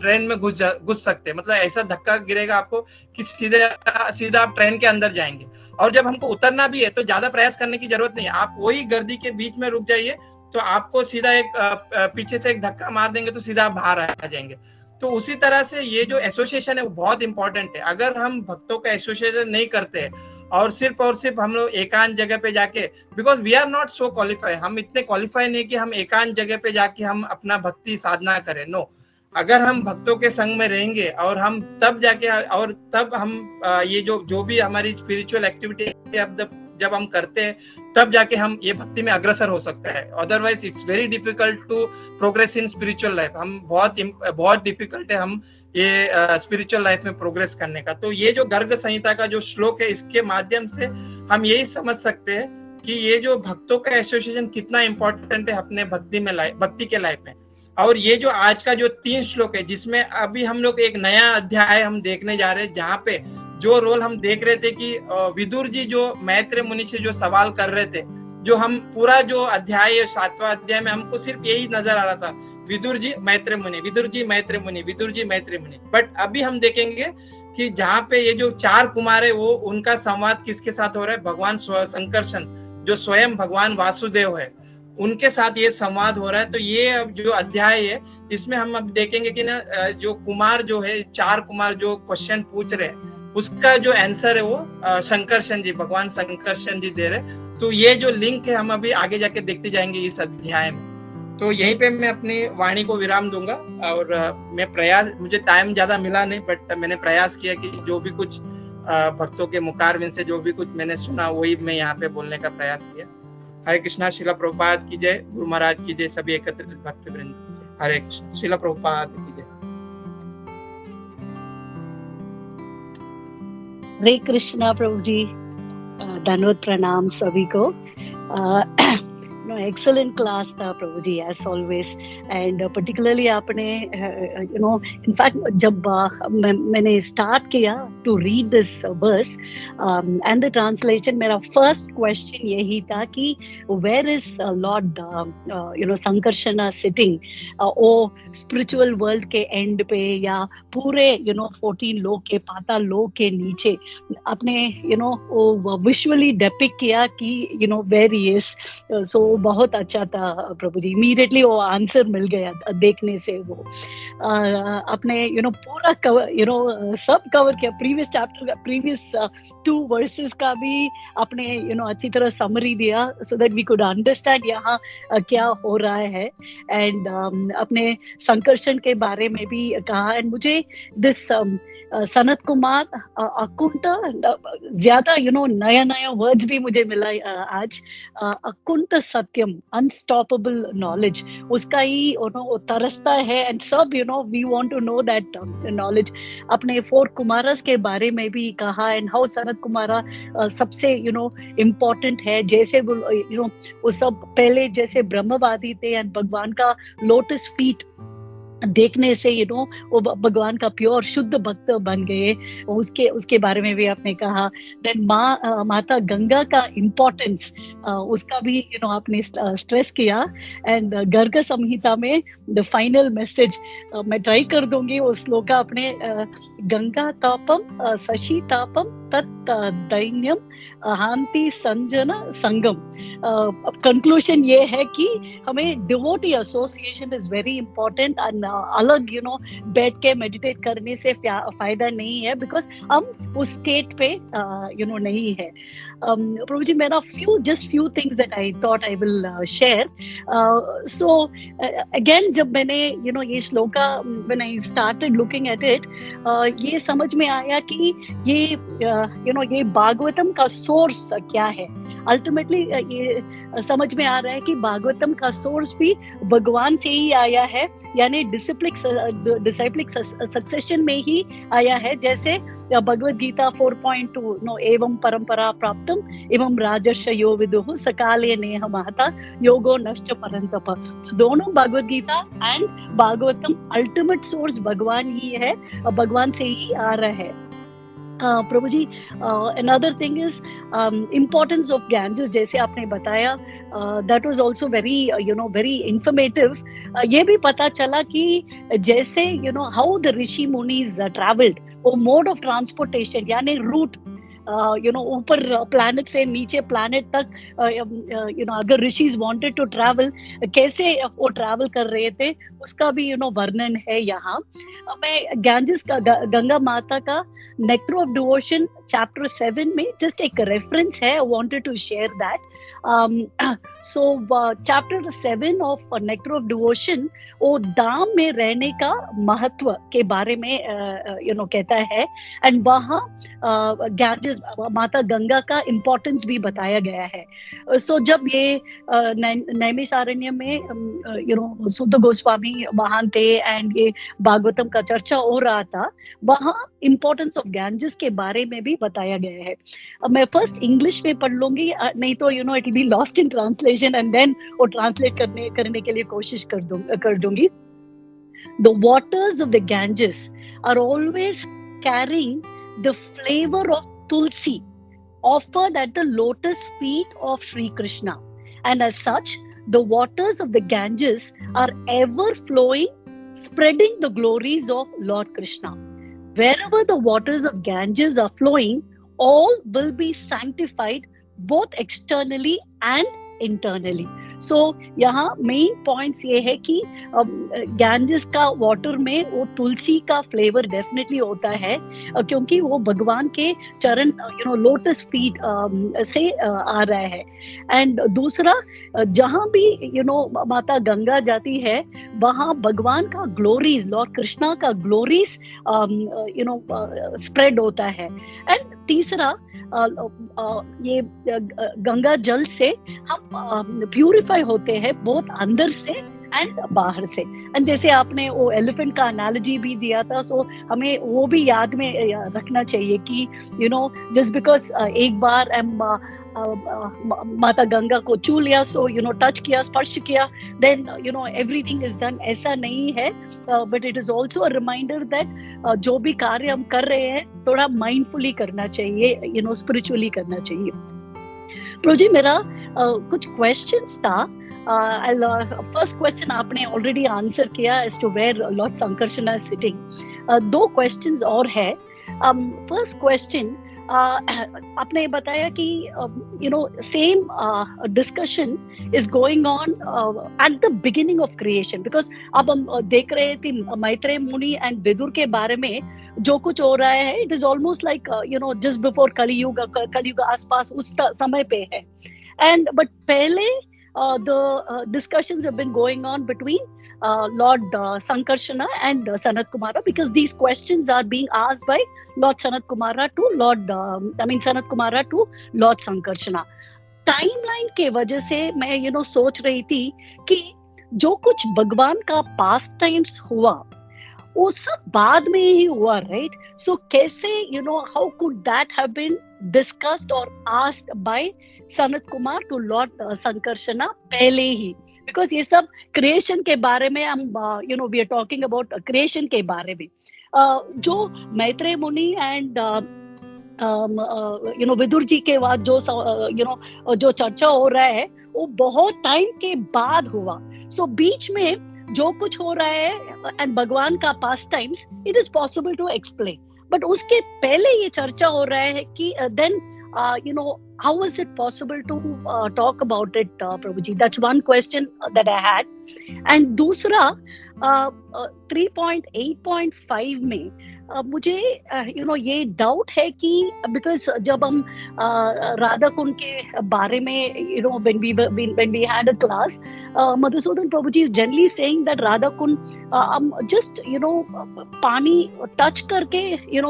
ट्रेन में घुस सकते हैं। मतलब ऐसा धक्का गिरेगा आपको कि सीधा आप ट्रेन के अंदर जाएंगे। और जब हमको उतरना भी है तो ज्यादा प्रयास करने की जरूरत नहीं है, आप वही गर्दी के बीच में रुक जाइए, तो आपको सीधा एक पीछे से एक धक्का मार देंगे तो सीधा बाहर आ जाएंगे। तो उसी तरह से ये जो एसोसिएशन है वो बहुत इंपॉर्टेंट है। अगर हम भक्तों का एसोसिएशन नहीं करते और सिर्फ हम लोग एकांत जगह पे जाके, because we are not so qualify, हम इतने क्वालिफाई नहीं कि हम एकांत जगह पे जाके हम अपना भक्ति साधना करें, नो। अगर हम भक्तों के संग में रहेंगे और हम तब जाके और तब हम ये जो भी हमारी स्पिरिचुअल एक्टिविटी जब हम करते हैं तब जाके हम ये भक्ति में अग्रसर हो सकते हैं। Otherwise it's very difficult to progress in spiritual life. हम बहुत डिफिकल्ट है हम ये स्पिरिचुअल लाइफ में प्रोग्रेस करने का। तो ये जो गर्ग संहिता का जो श्लोक है, इसके माध्यम से हम यही समझ सकते हैं कि ये जो भक्तों का एसोसिएशन कितना इंपॉर्टेंट है अपने भक्ति के लाइफ में। और ये जो आज का जो 3 श्लोक है, जिसमें अभी हम लोग एक नया अध्याय हम देखने जा रहे हैं, जहाँ पे जो रोल हम देख रहे थे कि विदुर जी जो मैत्रेय मुनि से जो सवाल कर रहे थे, जो हम पूरा जो अध्याय 7वां अध्याय में हमको सिर्फ यही नजर आ रहा था, विदुर जी मैत्रेय मुनि, विदुर जी मैत्रेय मुनि, विदुर जी मैत्रेय मुनि। बट अभी हम देखेंगे कि जहाँ पे ये जो 4 कुमार है वो उनका संवाद किसके साथ हो रहा है, भगवान संकर्षण जो स्वयं भगवान वासुदेव है उनके साथ ये संवाद हो रहा है। तो ये जो अध्याय है इसमें हम अब देखेंगे कि ना जो कुमार जो है, 4 कुमार जो क्वेश्चन पूछ रहे हैं उसका जो आंसर है वो संकर्षण जी, भगवान संकर्षण जी दे रहे। तो ये जो लिंक है हम अभी आगे जाके देखते जाएंगे इस अध्याय में। तो यहीं पे मैं अपनी वाणी को विराम दूंगा। और मुझे टाइम ज्यादा मिला नहीं, बट मैंने प्रयास किया कि जो भी कुछ भक्तों के मुखारविंद से जो भी कुछ मैंने सुना वही मैं यहाँ पे बोलने का प्रयास किया। हरे कृष्णा। शिला प्रभुपाद की जय, गुरु महाराज की जय, सभी एकत्रित भक्त वृंद की जय। हरे कृष्ण। शिला प्रभुपाद की जय। हरे कृष्णा प्रभु जी, धन्यवाद, प्रणाम सभी को। एक्सेलेंट क्लास था प्रभु जी, एज ऑलवेज। एंड पर्टिकुलरली आपने यू नो इनफैक्ट जब मैंने स्टार्ट किया to read this verse and the translation, मेरा फर्स्ट क्वेश्चन यही था कि where is lord you know Sankarshan sitting, ओ स्पिरिचुअल वर्ल्ड के एंड पे या पूरे यू नो 14 लोक के पाताल लोक के नीचे आपने यू नो वो विजुअली डेपिक्ट किया कि you know where he is. So बहुत अच्छा था प्रभु जी, इमीडिएटली वो आंसर मिल गया देखने से। वो आपने यू नो पूरा कवर यू नो सब कवर किया, प्रीवियस चैप्टर का प्रीवियस 2 वर्सेस का भी आपने यू नो अच्छी तरह समरी दिया so that we could understand यहाँ क्या हो रहा है। एंड अपने संकर्षण के बारे में भी कहा। एंड मुझे दिस सनत कुमार अकुंठ, ज्यादा यू नो नया नया वर्ड्स भी मुझे मिला आज। अकुंठ सत्यम, अनस्टॉपेबल नॉलेज, उसका ही यू नो तरसता है एंड सब you know we want to know that knowledge. अपने 4 कुमारस के बारे में भी कहा एंड हाउ सनत कुमारा सबसे यू नो इम्पोर्टेंट है। जैसे यू नो वो सब पहले जैसे ब्रह्मवादी थे एंड भगवान का लोटस फीट देखने से यू नो वो भगवान का प्योर शुद्ध भक्त बन गए, उसके बारे में भी आपने कहा। देन माता गंगा का इम्पोर्टेंस, उसका भी यू नो आपने स्ट्रेस किया। एंड गर्ग संहिता में द फाइनल मैसेज मैं ट्राई कर दूंगी वो श्लोक अपने, गंगा तापम शशि तापम तत् दैन्यम हांति संजन संगम। कंक्लूजन ये है कि हमें devotee association is very important and अलग यू नो बैठ के मेडिटेट करने से फायदा नहीं है, बिकॉज हम उस स्टेट पे यू नो नहीं है। प्रभु जी, मेरा few things that I thought I will share. So again जब मैंने यू नो ये shloka when I started looking at it, ये समझ में आया कि ये यू नो ये भागवतम का सोर्स क्या है। अल्टीमेटली ये समझ में आ रहा है कि भागवतम का सोर्स भी भगवान से ही आया है, यानी डिसिप्लिक सक्सेशन में ही आया है। जैसे भगवद गीता 4.2 नो एवं परंपरा प्राप्तम एवं राजर्षयो विदुः सकाले नेह महता योगो नष्ट परंतप। दोनों Bhagavad Gita and Bhagavatam ultimate source भगवान ही है, भगवान से ही आ रहा है। प्रभु जी, another thing is importance of Ganges, जैसे आपने बताया, that was also very you know very informative। ये भी पता चला कि जैसे you know how the Rishi मुनीज traveled, वो mode of transportation यानी रूट यू नो ऊपर प्लैनेट से नीचे प्लैनेट तक यू नो अगर ऋषिज वांटेड टू ट्रैवल, कैसे वो ट्रैवल कर रहे थे उसका भी यू नो वर्णन है यहाँ। मैं गैंजेस का गंगा माता का नेक्टर ऑफ डिवोशन चैप्टर 7 में जस्ट एक रेफरेंस है, I wanted to share that. So chapter 7 of nectar of devotion वो धाम में रहने का महत्व के बारे में यू नो कहता है। एंड वहाँ गैंजेस माता गंगा का इम्पोर्टेंस भी बताया गया है। सो जब ये नैमिषारण्य में यू नो सुद्ध गोस्वामी वहाँ थे एंड ये भागवतम का चर्चा हो रहा था, वहाँ इम्पोर्टेंस ऑफ गैंजेस के बारे में भी बताया गया है। मैं फर्स्ट इंग्लिश में पढ़ लूंगी, नहीं तो you know it will be lost in translation and then वो ट्रांसलेट करने के लिए कोशिश कर दूंगी। The waters of the Ganges are always carrying the flavor of tulsi offered at the lotus feet of Sri Krishna, and as such the waters of the Ganges are ever flowing, spreading the glories of Lord Krishna. Wherever the waters of Ganges are flowing, all will be sanctified both externally and internally. सो यहाँ मेन पॉइंट्स ये है कि गैंजेस का वाटर में वो तुलसी का फ्लेवर डेफिनेटली होता है, क्योंकि वो भगवान के चरण यू नो लोटस फीट से आ रहा है। एंड दूसरा, जहाँ भी यू नो माता गंगा जाती है वहाँ भगवान का ग्लोरीज, लॉर्ड कृष्णा का ग्लोरीज यू नो स्प्रेड होता है। एंड तीसरा, ये गंगा जल से हम प्यूरिफाई होते हैं बहुत अंदर से एंड बाहर से। एंड जैसे आपने वो एलिफेंट का एनालॉजी भी दिया था, सो हमें वो भी याद में रखना चाहिए कि यू नो जस्ट बिकॉज एक बार माता गंगा को छू लिया, सो टच किया, स्पर्श किया, देन एवरीथिंग इज डन, ऐसा नहीं है. But it is also a reminder that जो भी कार्य हम कर रहे हैं थोड़ा माइंडफुली करना चाहिए, स्पिरिचुअली करना चाहिए. प्रभु जी, मेरा कुछ क्वेश्चंस था. फर्स्ट क्वेश्चन आपने ऑलरेडी आंसर किया as to where lord Sankarshan is sitting. 2 questions और है. फर्स्ट क्वेश्चन, आपने बताया कि same discussion is going on at the beginning of creation, because अब हम देख रहे थे मैत्रेय मुनि एंड विदुर के बारे में जो कुछ हो रहा है, it is almost like just before कलयुग आसपास उस समय पे है. एंड बट पहले the discussions have been going on between Lord Sankarshana and Sanat Kumara, because these questions are being asked by Lord Sanat Kumara to Sanat Kumara to Lord Sankarshana. Timeline के वजह से मैं सोच रही थी कि जो कुछ भगवान का पास टाइम्स हुआ वो सब बाद में ही हुआ, राइट? सो कैसे how could that have been discussed और asked by Sanat Kumar to lord Sankarshana पहले ही? बिकॉज ये सब क्रिएशन के बारे में हम we are talking about creation के बारे में. जो मैत्रेय मुनि एंड विदुर जी के बाद जो चर्चा हो रहा है वो बहुत टाइम के बाद हुआ. सो बीच में जो कुछ हो रहा है एंड भगवान का pastimes, it is possible to explain. But उसके पहले ये चर्चा हो रहा है कि then how is it possible to talk about it, Prabhuji? That's one question that I had. And दूसरा 3.8.5 में मुझे ये डाउट है कि बिकॉज जब हम राधा कुंड के बारे में when we had a class, Madhusudan Prabhuji is generally saying that Radha Kund just पानी टच करके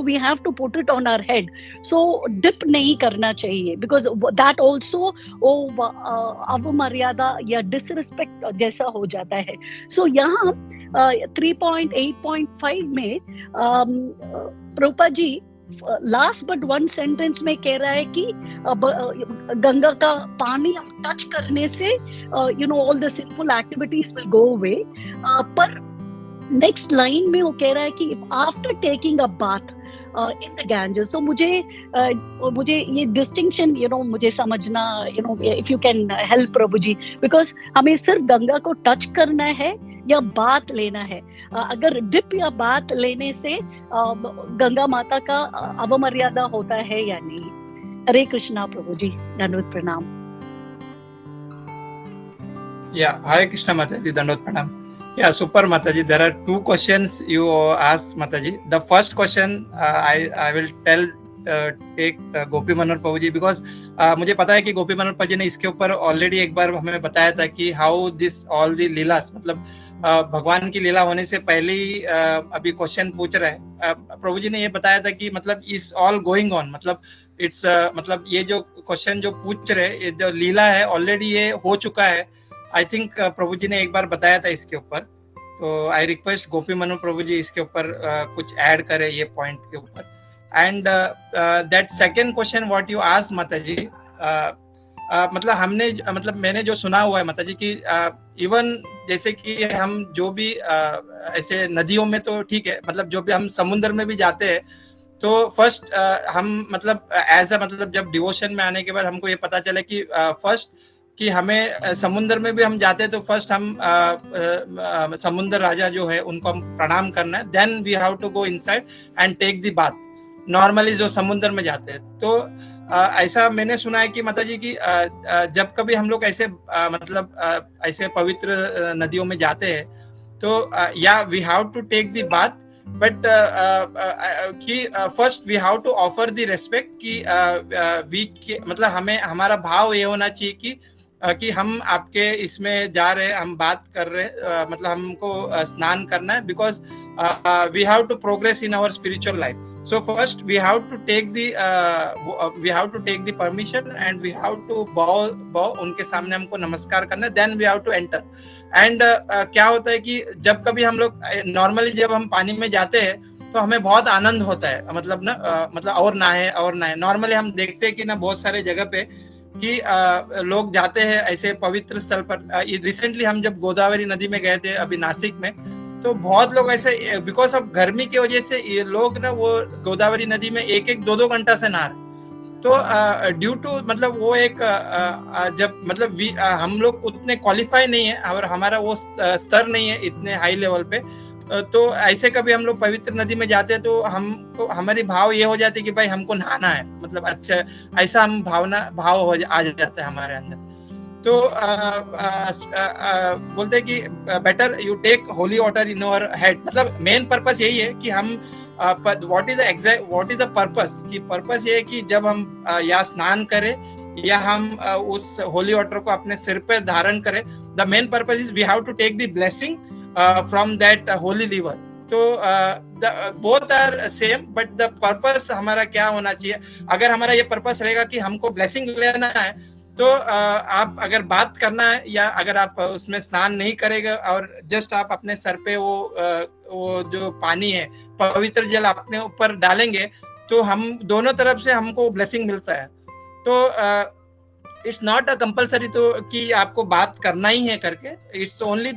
we have to put it on our head, so dip नहीं करना चाहिए, because that also अवमर्यादा या डिसरिस्पेक्ट जैसा हो जाता है. सो यहाँ 3.8.5 में Prabhupada ji last but one sentence में कह रहा है कि गंगा का पानी हम टच करने से all the simple activities will go away. पर नेक्स्ट लाइन में वो कह रहा है कि after taking a bath in the Ganges. So मुझे ये distinction मुझे समझना, if you can help Prabhu ji, because हमें सिर्फ गंगा को टच करना है या बात लेना है. अगर डिप या बात लेने से गंगा माता का अवमर्यादा होता है या नहीं? हरे कृष्णा प्रभु जी, दंडवत प्रणाम. हरे कृष्णा माता जी, दंडवत प्रणाम. Yeah, super Mataji. There are 2 questions you asked, Mataji. The first question I will take Gopi Manohar Prabhu ji, because मुझे पता है कि गोपी मनोहर प्रभु जी ने इसके ऊपर ऑलरेडी एक बार हमें बताया था कि how this all the leelas, मतलब भगवान की लीला होने से पहले ही अभी क्वेश्चन पूछ रहे हैं. प्रभु जी ने ये बताया था कि मतलब इज ऑल गोइंग ऑन, मतलब इट्स मतलब ये जो क्वेश्चन जो पूछ रहे, ये जो लीला है ऑलरेडी ये हो चुका है. आई थिंक प्रभु जी ने एक बार बताया था इसके ऊपर. तो आई रिक्वेस्ट गोपी मनु प्रभु जी इसके ऊपर कुछ ऐड करें ये पॉइंट के ऊपर. And that second question what you asked माता जी, मतलब मैंने जो सुना हुआ है माता जी कि इवन जैसे कि हम जो भी ऐसे नदियों में तो ठीक है, मतलब जो भी हम समुद्र में भी जाते हैं तो फर्स्ट हम मतलब एज अ मतलब जब डिवोशन में आने के बाद हमको ये पता चला कि फर्स्ट कि हमें समुद्र में भी हम जाते हैं तो फर्स्ट हम समुद्र राजा जो है उनको हम प्रणाम करना है. Then we have to go inside and take the bath. Normally जो समुद्र में जाते हैं तो ऐसा मैंने सुना है कि माता जी की जब कभी हम लोग ऐसे मतलब ऐसे पवित्र नदियों में जाते हैं तो या we have to take the bath, but कि first we have to offer the respect कि मतलब हमें हमारा भाव ये होना चाहिए कि हम आपके इसमें जा रहे हैं, हम बात कर रहे हैं, मतलब हमको स्नान करना है, because we have to progress in our spiritual life. So first we have to take the permission and we have to bow उनके सामने हमको नमस्कार करना है. Then we have to enter. And क्या होता है कि जब कभी हम लोग नॉर्मली जब हम पानी में जाते हैं तो हमें बहुत आनंद होता है, मतलब ना मतलब और ना है. नॉर्मली हम देखते हैं कि ना बहुत सारे जगह पे कि लोग जाते हैं ऐसे पवित्र स्थल पर। रिसेंटली हम जब गोदावरी नदी में गए थे अभी नासिक में, तो बहुत लोग ऐसे बिकॉज ऑफ गर्मी की वजह से ये लोग ना वो गोदावरी नदी में 1-1, 2-2 घंटा से नहा रहे। तो ड्यू टू मतलब वो एक जब मतलब हम लोग उतने क्वालिफाई नहीं है और हमारा वो स्तर नहीं है इतने हाई लेवल पे, तो ऐसे कभी हम लोग पवित्र नदी में जाते हैं तो हमको हमारी भाव ये हो जाती है कि भाई हमको नहाना है, मतलब अच्छा ऐसा हम भाव आ जाता है हमारे अंदर। तो बोलते हैं कि better you take holy water in your head, मतलब मेन पर्पस यही है कि हम व्हाट इज द पर्पस, कि पर्पस ये है कि जब हम या स्नान करें या हम उस होली वाटर को अपने सिर पे धारण करें, the main purpose is we have to take the blessing from that holy river. तो both are same, but the purpose हमारा क्या होना चाहिए। अगर हमारा ये पर्पस रहेगा कि हमको ब्लेसिंग लेना है, तो आप अगर बात करना है या अगर आप उसमें स्नान नहीं करेंगे और जस्ट आप अपने सर पे वो जो पानी है पवित्र जल अपने ऊपर डालेंगे, तो हम दोनों तरफ से हमको ब्लेसिंग मिलता है। तो इट्स नॉट अ कंपलसरी तो कि आपको बात करना ही है करके, it's only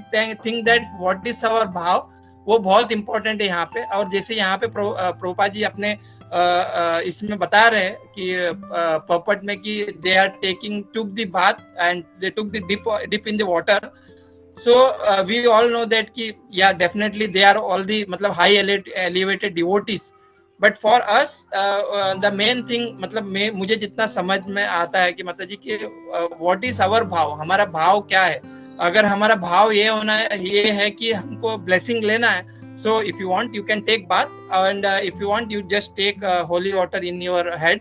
thing that what is our bhav, वो बहुत इंपॉर्टेंट है यहाँ पे। और जैसे यहाँ पे प्रभुपाद जी अपने इसमें बता रहे हैं कि पर्पट में कि they are took the bath and they took the dip in the water. So we all know that कि yeah definitely they are all the मतलब high elevated devotees, but for us the main thing मतलब मुझे जितना समझ में आता है कि मतलब जी कि what is our भाव, हमारा भाव क्या है। अगर हमारा भाव ये है कि हमको blessing लेना है, so if you want you can take bath and if you want you just take holy water in your head,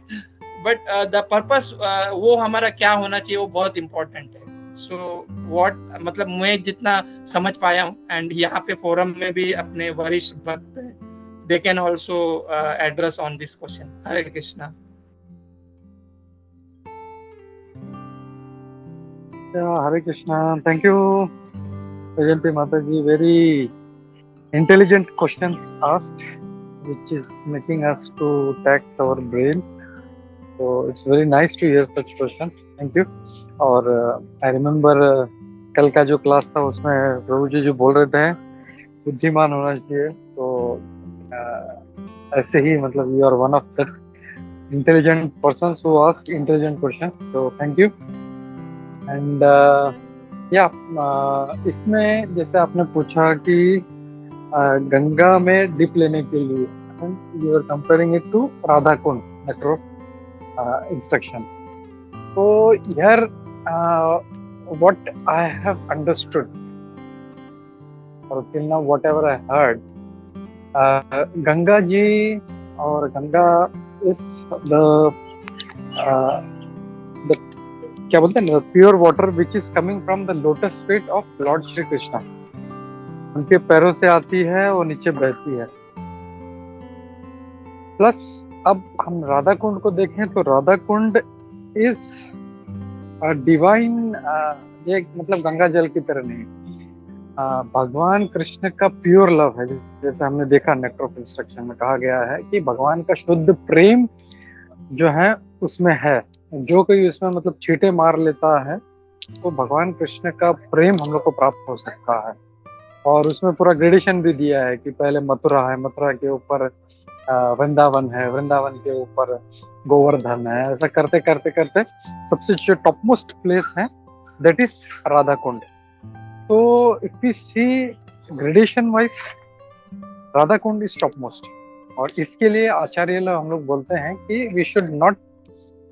but the purpose वो हमारा क्या होना चाहिए वो बहुत important है। सो व्हाट मतलब मैं जितना समझ पाया हूँ, एंड यहाँ पे फोरम में भी अपने वरिष्ठ भक्त हैं, they can also address on this question. Hare Krishna. Hare Krishna. Thank you, Vajanti Mataji. Very intelligent questions asked, which is making us to tax our brain. So it's very nice to hear such questions. Thank you. और आई रिमेम्बर कल का जो क्लास था उसमें प्रभु जी जो बोल रहे थे बुद्धिमान होना चाहिए, तो ऐसे ही मतलब you are one of the intelligent persons who ask intelligent question, तो थैंक यू। एंड या इसमें जैसे आपने पूछा कि गंगा में डिप लेने के लिए you are comparing it to Radha Kund network instruction. So here what I have understood, or till now whatever I heard, Ganga ji or Ganga is the क्या बोलते हैं the pure water which is coming from the lotus feet of Lord Shri Krishna. उनके पैरों से आती है और नीचे बहती है। प्लस अब हम राधा कुंड को देखें तो राधा कुंड इज डिवाइन, ये मतलब गंगा जल की तरह नहीं, भगवान कृष्ण का प्योर लव है। जैसे हमने देखा नेक्टर ऑफ इंस्ट्रक्शन में कहा गया है कि भगवान का शुद्ध प्रेम जो है उसमें है। जो कोई उसमें मतलब छींटे मार लेता है तो भगवान कृष्ण का प्रेम हम लोग को प्राप्त हो सकता है। और उसमें पूरा ग्रेडेशन भी दिया है कि पहले मथुरा है, मथुरा के ऊपर वृंदावन है, वृंदावन के ऊपर गोवर्धन है, ऐसा करते करते करते सबसे जो टॉप मोस्ट प्लेस है दैट इज राधा कुंड। तो if we see gradation wise Radha Kund is top most, और इसके लिए आचार्य लोग हम लोग बोलते हैं कि वी शुड नॉट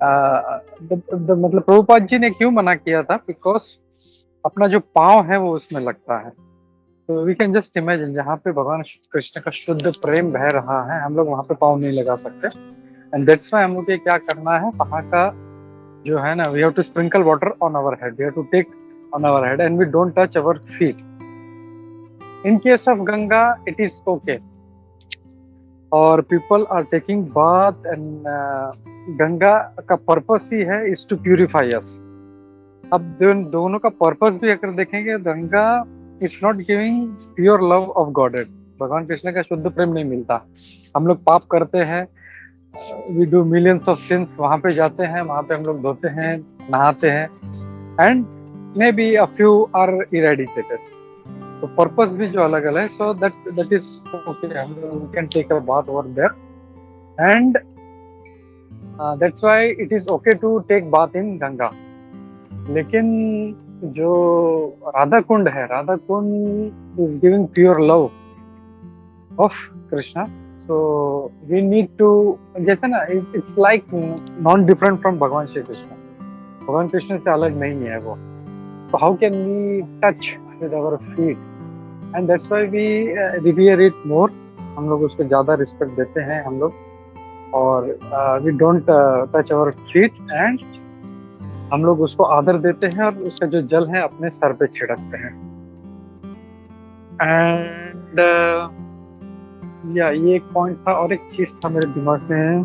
मतलब प्रभुपाद जी ने क्यों मना किया था, बिकॉज अपना जो पाँव है वो उसमें लगता है। तो वी कैन जस्ट इमेजिन जहाँ पे भगवान कृष्ण का शुद्ध प्रेम बह रहा है, हम लोग वहाँ पे पाँव नहीं लगा सकते। एंड दैट्स व्हाई हम लोग क्या करना है, वहाँ का जो है ना, we have to sprinkle water on our head, we have to take on our head and we don't touch our feet. In case of Ganga it is okay, और people are taking bath and Ganga का पर्पस ही है इज टू प्यूरिफाई अस। अब दोनों का पर्पस भी अगर देखेंगे, Ganga it's not giving pure love of godhead, भगवान कृष्ण का शुद्ध प्रेम नहीं मिलता। हम लोग पाप करते हैं, we do millions of sins, वहाँ पे जाते हैं, वहाँ पे हम लोग धोते हैं, नहाते हैं, and maybe a few are eradicated, तो पर्पस भी जो अलग अलग है, सो दैट इज ओके, हम लोग can take a bath over there, and that's why it is okay to take bath in Ganga. लेकिन जो राधा कुंड है, Radha Kund is giving pure love of Krishna, so we need to, जैसे ना it's like non different from भगवान श्री कृष्ण, भगवान कृष्ण से अलग नहीं है वो, तो how can we touch with our feet, and that's why we revere it more, हम लोग उसको ज्यादा रिस्पेक्ट देते हैं हम लोग, और we don't touch our feet, and हम लोग उसको आदर देते हैं और उसका जो जल है अपने सर पे छिड़कते हैं। एंड या ये एक पॉइंट था, और एक चीज था मेरे दिमाग में,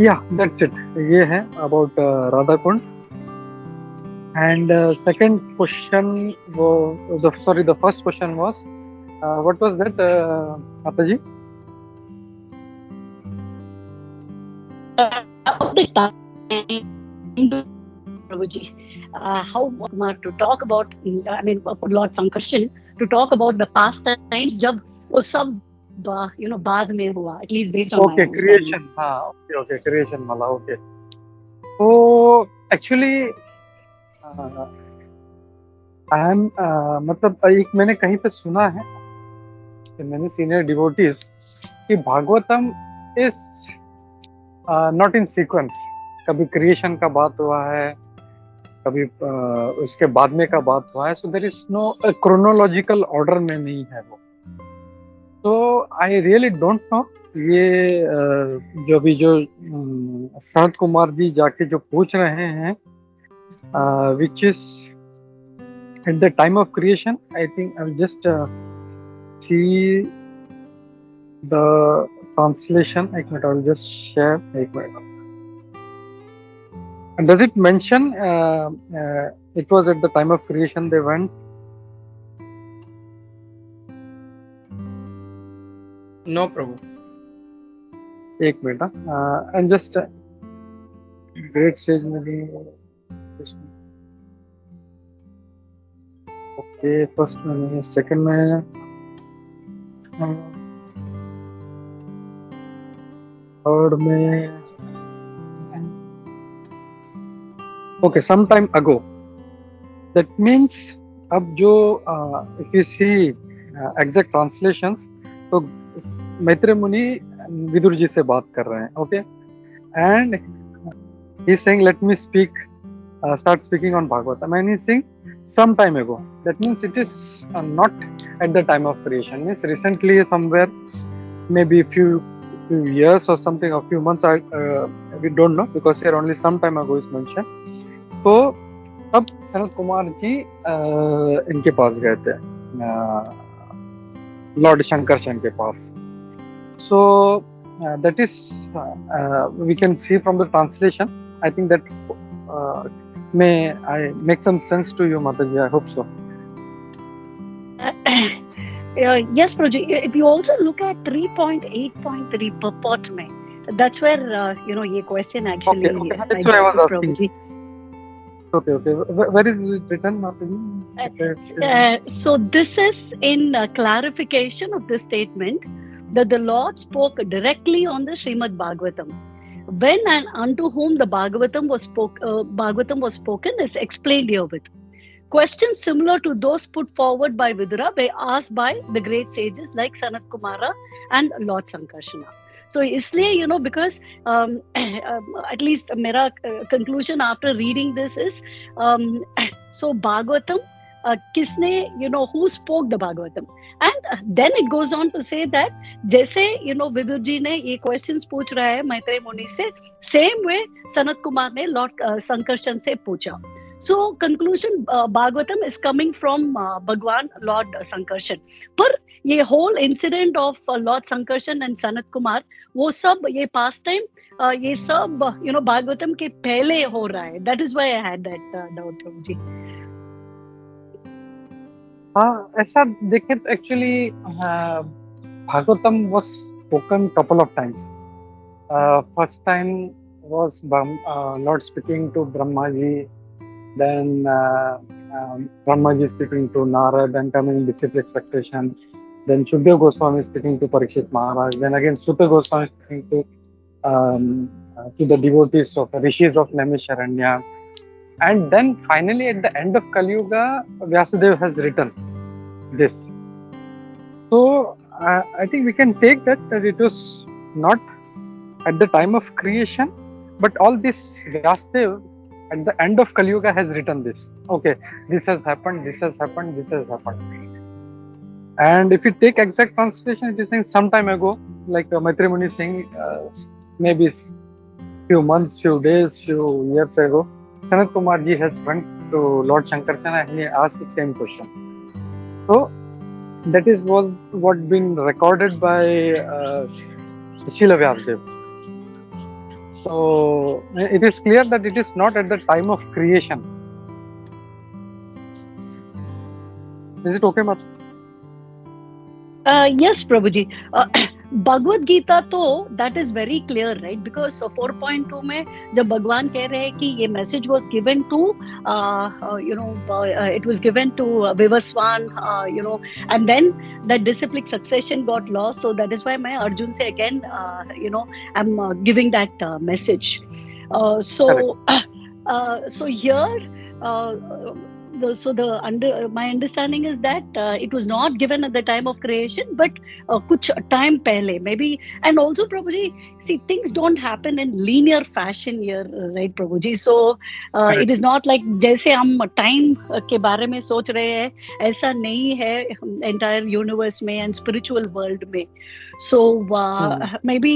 या दैट्स इट, ये है about Radha Kund. And second question वो, sorry, the first question was what was that माता जी? Of the time, Prabhuji, how Kumar to talk about, I mean, Lord Sankarshan to talk about the past times जब वो सब बाद में हुआ, at least based on my okay, understanding. Creation, हाँ, ओके, क्रिएशन वाला, ओके। तो एक्चुअली आई एम, मतलब एक मैंने कहीं पे सुना है कि मैंने सीनियर डिवोटीज कि Bhagavatam is not in sequence, कभी क्रिएशन का बात हुआ है, कभी उसके बाद में का बात हुआ है, so there is no chronological order में नहीं है वो। तो आई रियली डोंट नो, ये जो भी जो सनत कुमार जी जाके जो पूछ रहे हैं, which is at the time of creation, I think I will just see the translation. एक minute, I will just share. एक minute. And does it mention it was at the time of creation they went? No, Prabhu. एक minute, and just great stage में भी, okay, first में नहीं, second में, third में, okay, some time ago. That means अब जो if you see exact translations, तो मैत्रेय मुनि विदुर जी से बात कर रहे हैं, okay, and he's saying let me speak, start speaking on Bhagavatam, and he's saying some time ago. That means it is not at the time of creation, means recently somewhere, maybe few years or something, a few months, we don't know, because here only some time ago is mentioned. तो तब सनत कुमार जी इनके पास गए थे, लॉर्ड शंकरशन के पास। So that is we can see from the translation, I think that may I make some sense to you, Mataji? I hope so. Yes, Prabhuji. If you also look at 3.8.3 purport mein, that's where ये question actually. Okay, that's why I was asking. Prabhuji. Okay. Where is it written, Mataji? So this is in clarification of this statement that the Lord spoke directly on the Srimad Bhagavatam. When and unto whom the Bhagavatam was spoken is explained herewith. Questions similar to those put forward by Vidura were asked by the great sages like Sanat Kumara and Lord Sankarshana. So इसलिए because at least मेरा conclusion after reading this is so Bhagavatam किसने who spoke the Bhagavatam, and then it goes on to say that जैसे विदुर जी ने ये questions पूछ रहा है मैत्रेय मुनि से, same way सनत कुमार ने लॉर्ड संकर्षण से पूछा. So conclusion, Bhagavatam is coming from Bhagwan Lord Sankarshan. पर ये whole incident of Lord Sankarshan and Sanat Kumar, वो सब ये past time, ये सब Bhagavatam के पहले हो रहा है. That is why I had that doubt, Prabhuji. हाँ, ऐसा देखें तो actually Bhagavatam was spoken couple of times. First time was Lord speaking to Brahmaji, then Brahmaji speaking to Narad, then coming in disciplic succession. Then Shukdev Goswami speaking to Parikshit Maharaj. Then again Suta Goswami speaking to the devotees of rishis of Naimisharanya. And then finally at the end of Kali Yuga, Vyasadeva has written this. So I think we can take that it was not at the time of creation, but all this Vyasadeva at the end of Kali Yuga has written this. Okay, this has happened, this has happened, this has happened. And if you take exact translation, it is saying some time ago, like Maitri Muni saying, maybe few months, few days, few years ago, Sanat Kumar ji has went to Lord Shankaracharya and he asked the same question. So that is what been recorded by Srila Vyasadeva. So it is clear that it is not at the time of creation. Is it okay, Mat? Yes, Prabhuji. Bhagavad Gita तो that is very clear right because 4.2 में जब भगवान कह रहे हैं कि ये message was given to it was given to Vivasvan and then that disciplic succession got lost so that is why मैं अर्जुन से again I am giving that message so here my understanding is that it was not given at the time of creation, but kuch time pehle maybe. And also Prabhuji, see, things don't happen in linear fashion here, right Prabhuji? So it is not like jaise hum time ke bare mein soch rahe hain, aisa nahi hai entire universe mein and spiritual world mein. So maybe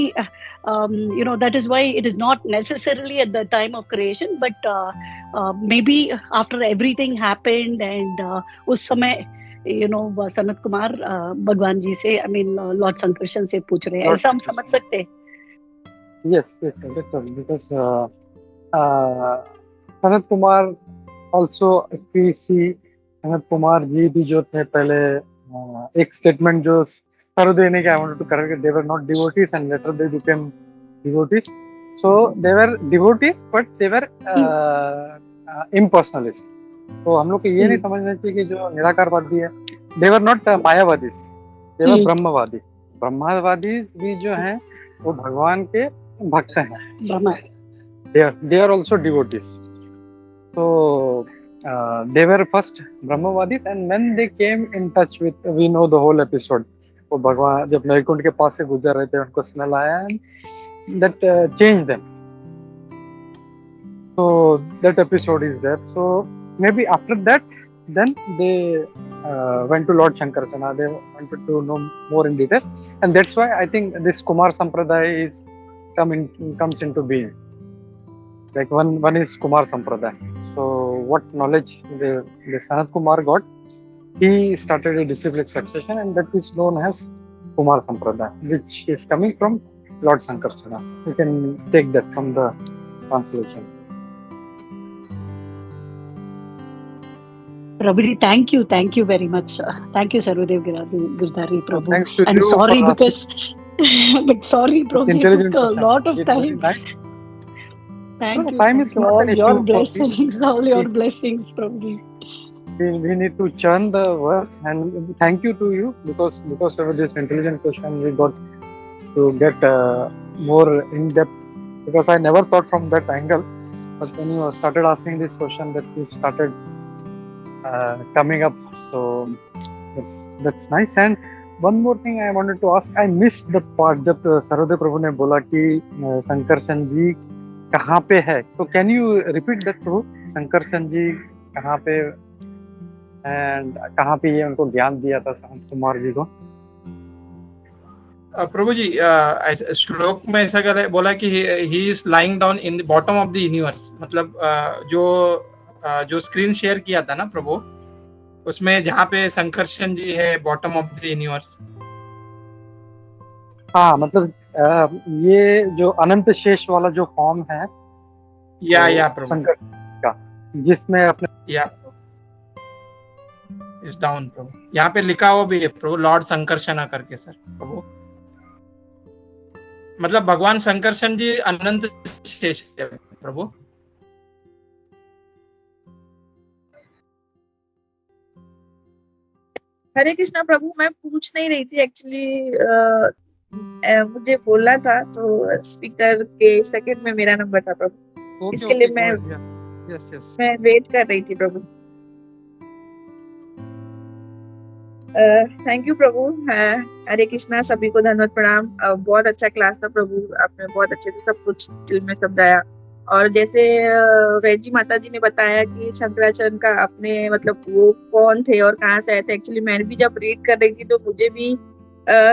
that is why it is not necessarily at the time of creation, but maybe after everything happened and उस समय सनत कुमार भगवान जी से लॉर्ड संकर्षण से पूछ रहे हैं, ऐसा हम समझ सकते हैं. Yes, because Sanat Kumar also if we see Sanat Kumar ji भी जो थे पहले एक स्टेटमेंट जो Sarudeva ने क्या I wanted to correct it, they were not devotees and later they became devotees. So they were devotees but they were impersonalist. तो हम लोग को ये नहीं समझना चाहिए कि जो निराकारवादी है they were not Mayavadis, they were ब्रह्मवादी. ब्रह्मवादी भी जो हैं वो भगवान के भक्त हैं. They are also devotees. So they were first ब्रह्मवादीज and when they came in touch with, we know the whole episode, वो भगवान जब नैकुंठ के पास से गुजर रहे थे उनको स्मेल आया and that changed them. So that episode is there. So maybe after that then they went to Lord Shankaracharya. They wanted to know more in detail, and that's why I think this Kumar Sampradaya comes into being. Like one is Kumar Sampradaya. So what knowledge the Sanat Kumar got, he started a disciplic succession, and that is known as Kumar Sampradaya, which is coming from Lord Shankaracharya. You can take that from the translation. Prabhuji, thank you very much. Thank you, Sarvadev Girdhari Prabhu. Thanks to and you sorry because, but sorry, Prabhuji, it took a lot of time. Thank you. Time is not an issue. Your blessings, all your blessings, Prabhuji. We need to churn the words, and thank you to you because of this intelligent question we got to get more in depth, because I never thought from that angle, but when you started asking this question, that we started coming up. So that's nice. And one more thing I wanted to ask, I missed the part जब Sarvadev Prabhu ने बोला कि संकर्षण जी कहाँ पे है, तो can you repeat that Prabhu? Sankarshan जी कहाँ पे and कहाँ पे ये उनको ज्ञान दिया था संत कुमार जी को? प्रभु जी श्लोक में ऐसा बोला कि he is lying down in the bottom of the universe. मतलब जो स्क्रीन शेयर किया था ना प्रभु, उसमें जहाँ पे संकर्षण जी है बॉटम ऑफ द यूनिवर्स. हाँ, मतलब ये जो अनंत शेष वाला जो फॉर्म है या प्रभु संकर्षण का, जिसमें अपने इस डाउन प्रभु यहाँ पे लिखा हुआ भी है प्रभु, लॉर्ड संकर्षण करके. सर प्रभु मतलब भगवान शंकरशन जी अनंत शेष है प्रभु। हरे कृष्णा प्रभु, मैं पूछ नहीं रही थी एक्चुअली, मुझे बोलना था तो स्पीकर के सेकंड में मेरा नंबर था प्रभु, इसके लिए मैं वेट कर रही थी प्रभु। थैंक यू प्रभु। हरे कृष्णा, सभी को धन्यवाद प्रणाम। बहुत अच्छा क्लास था प्रभु, आपने बहुत अच्छे से सब कुछ दिल में समझाया। और जैसे वैजी माता जी ने बताया कि शंकराचार्य का अपने मतलब वो कौन थे और कहाँ से आए थे, एक्चुअली मैंने भी जब रीड कर रही थी तो मुझे भी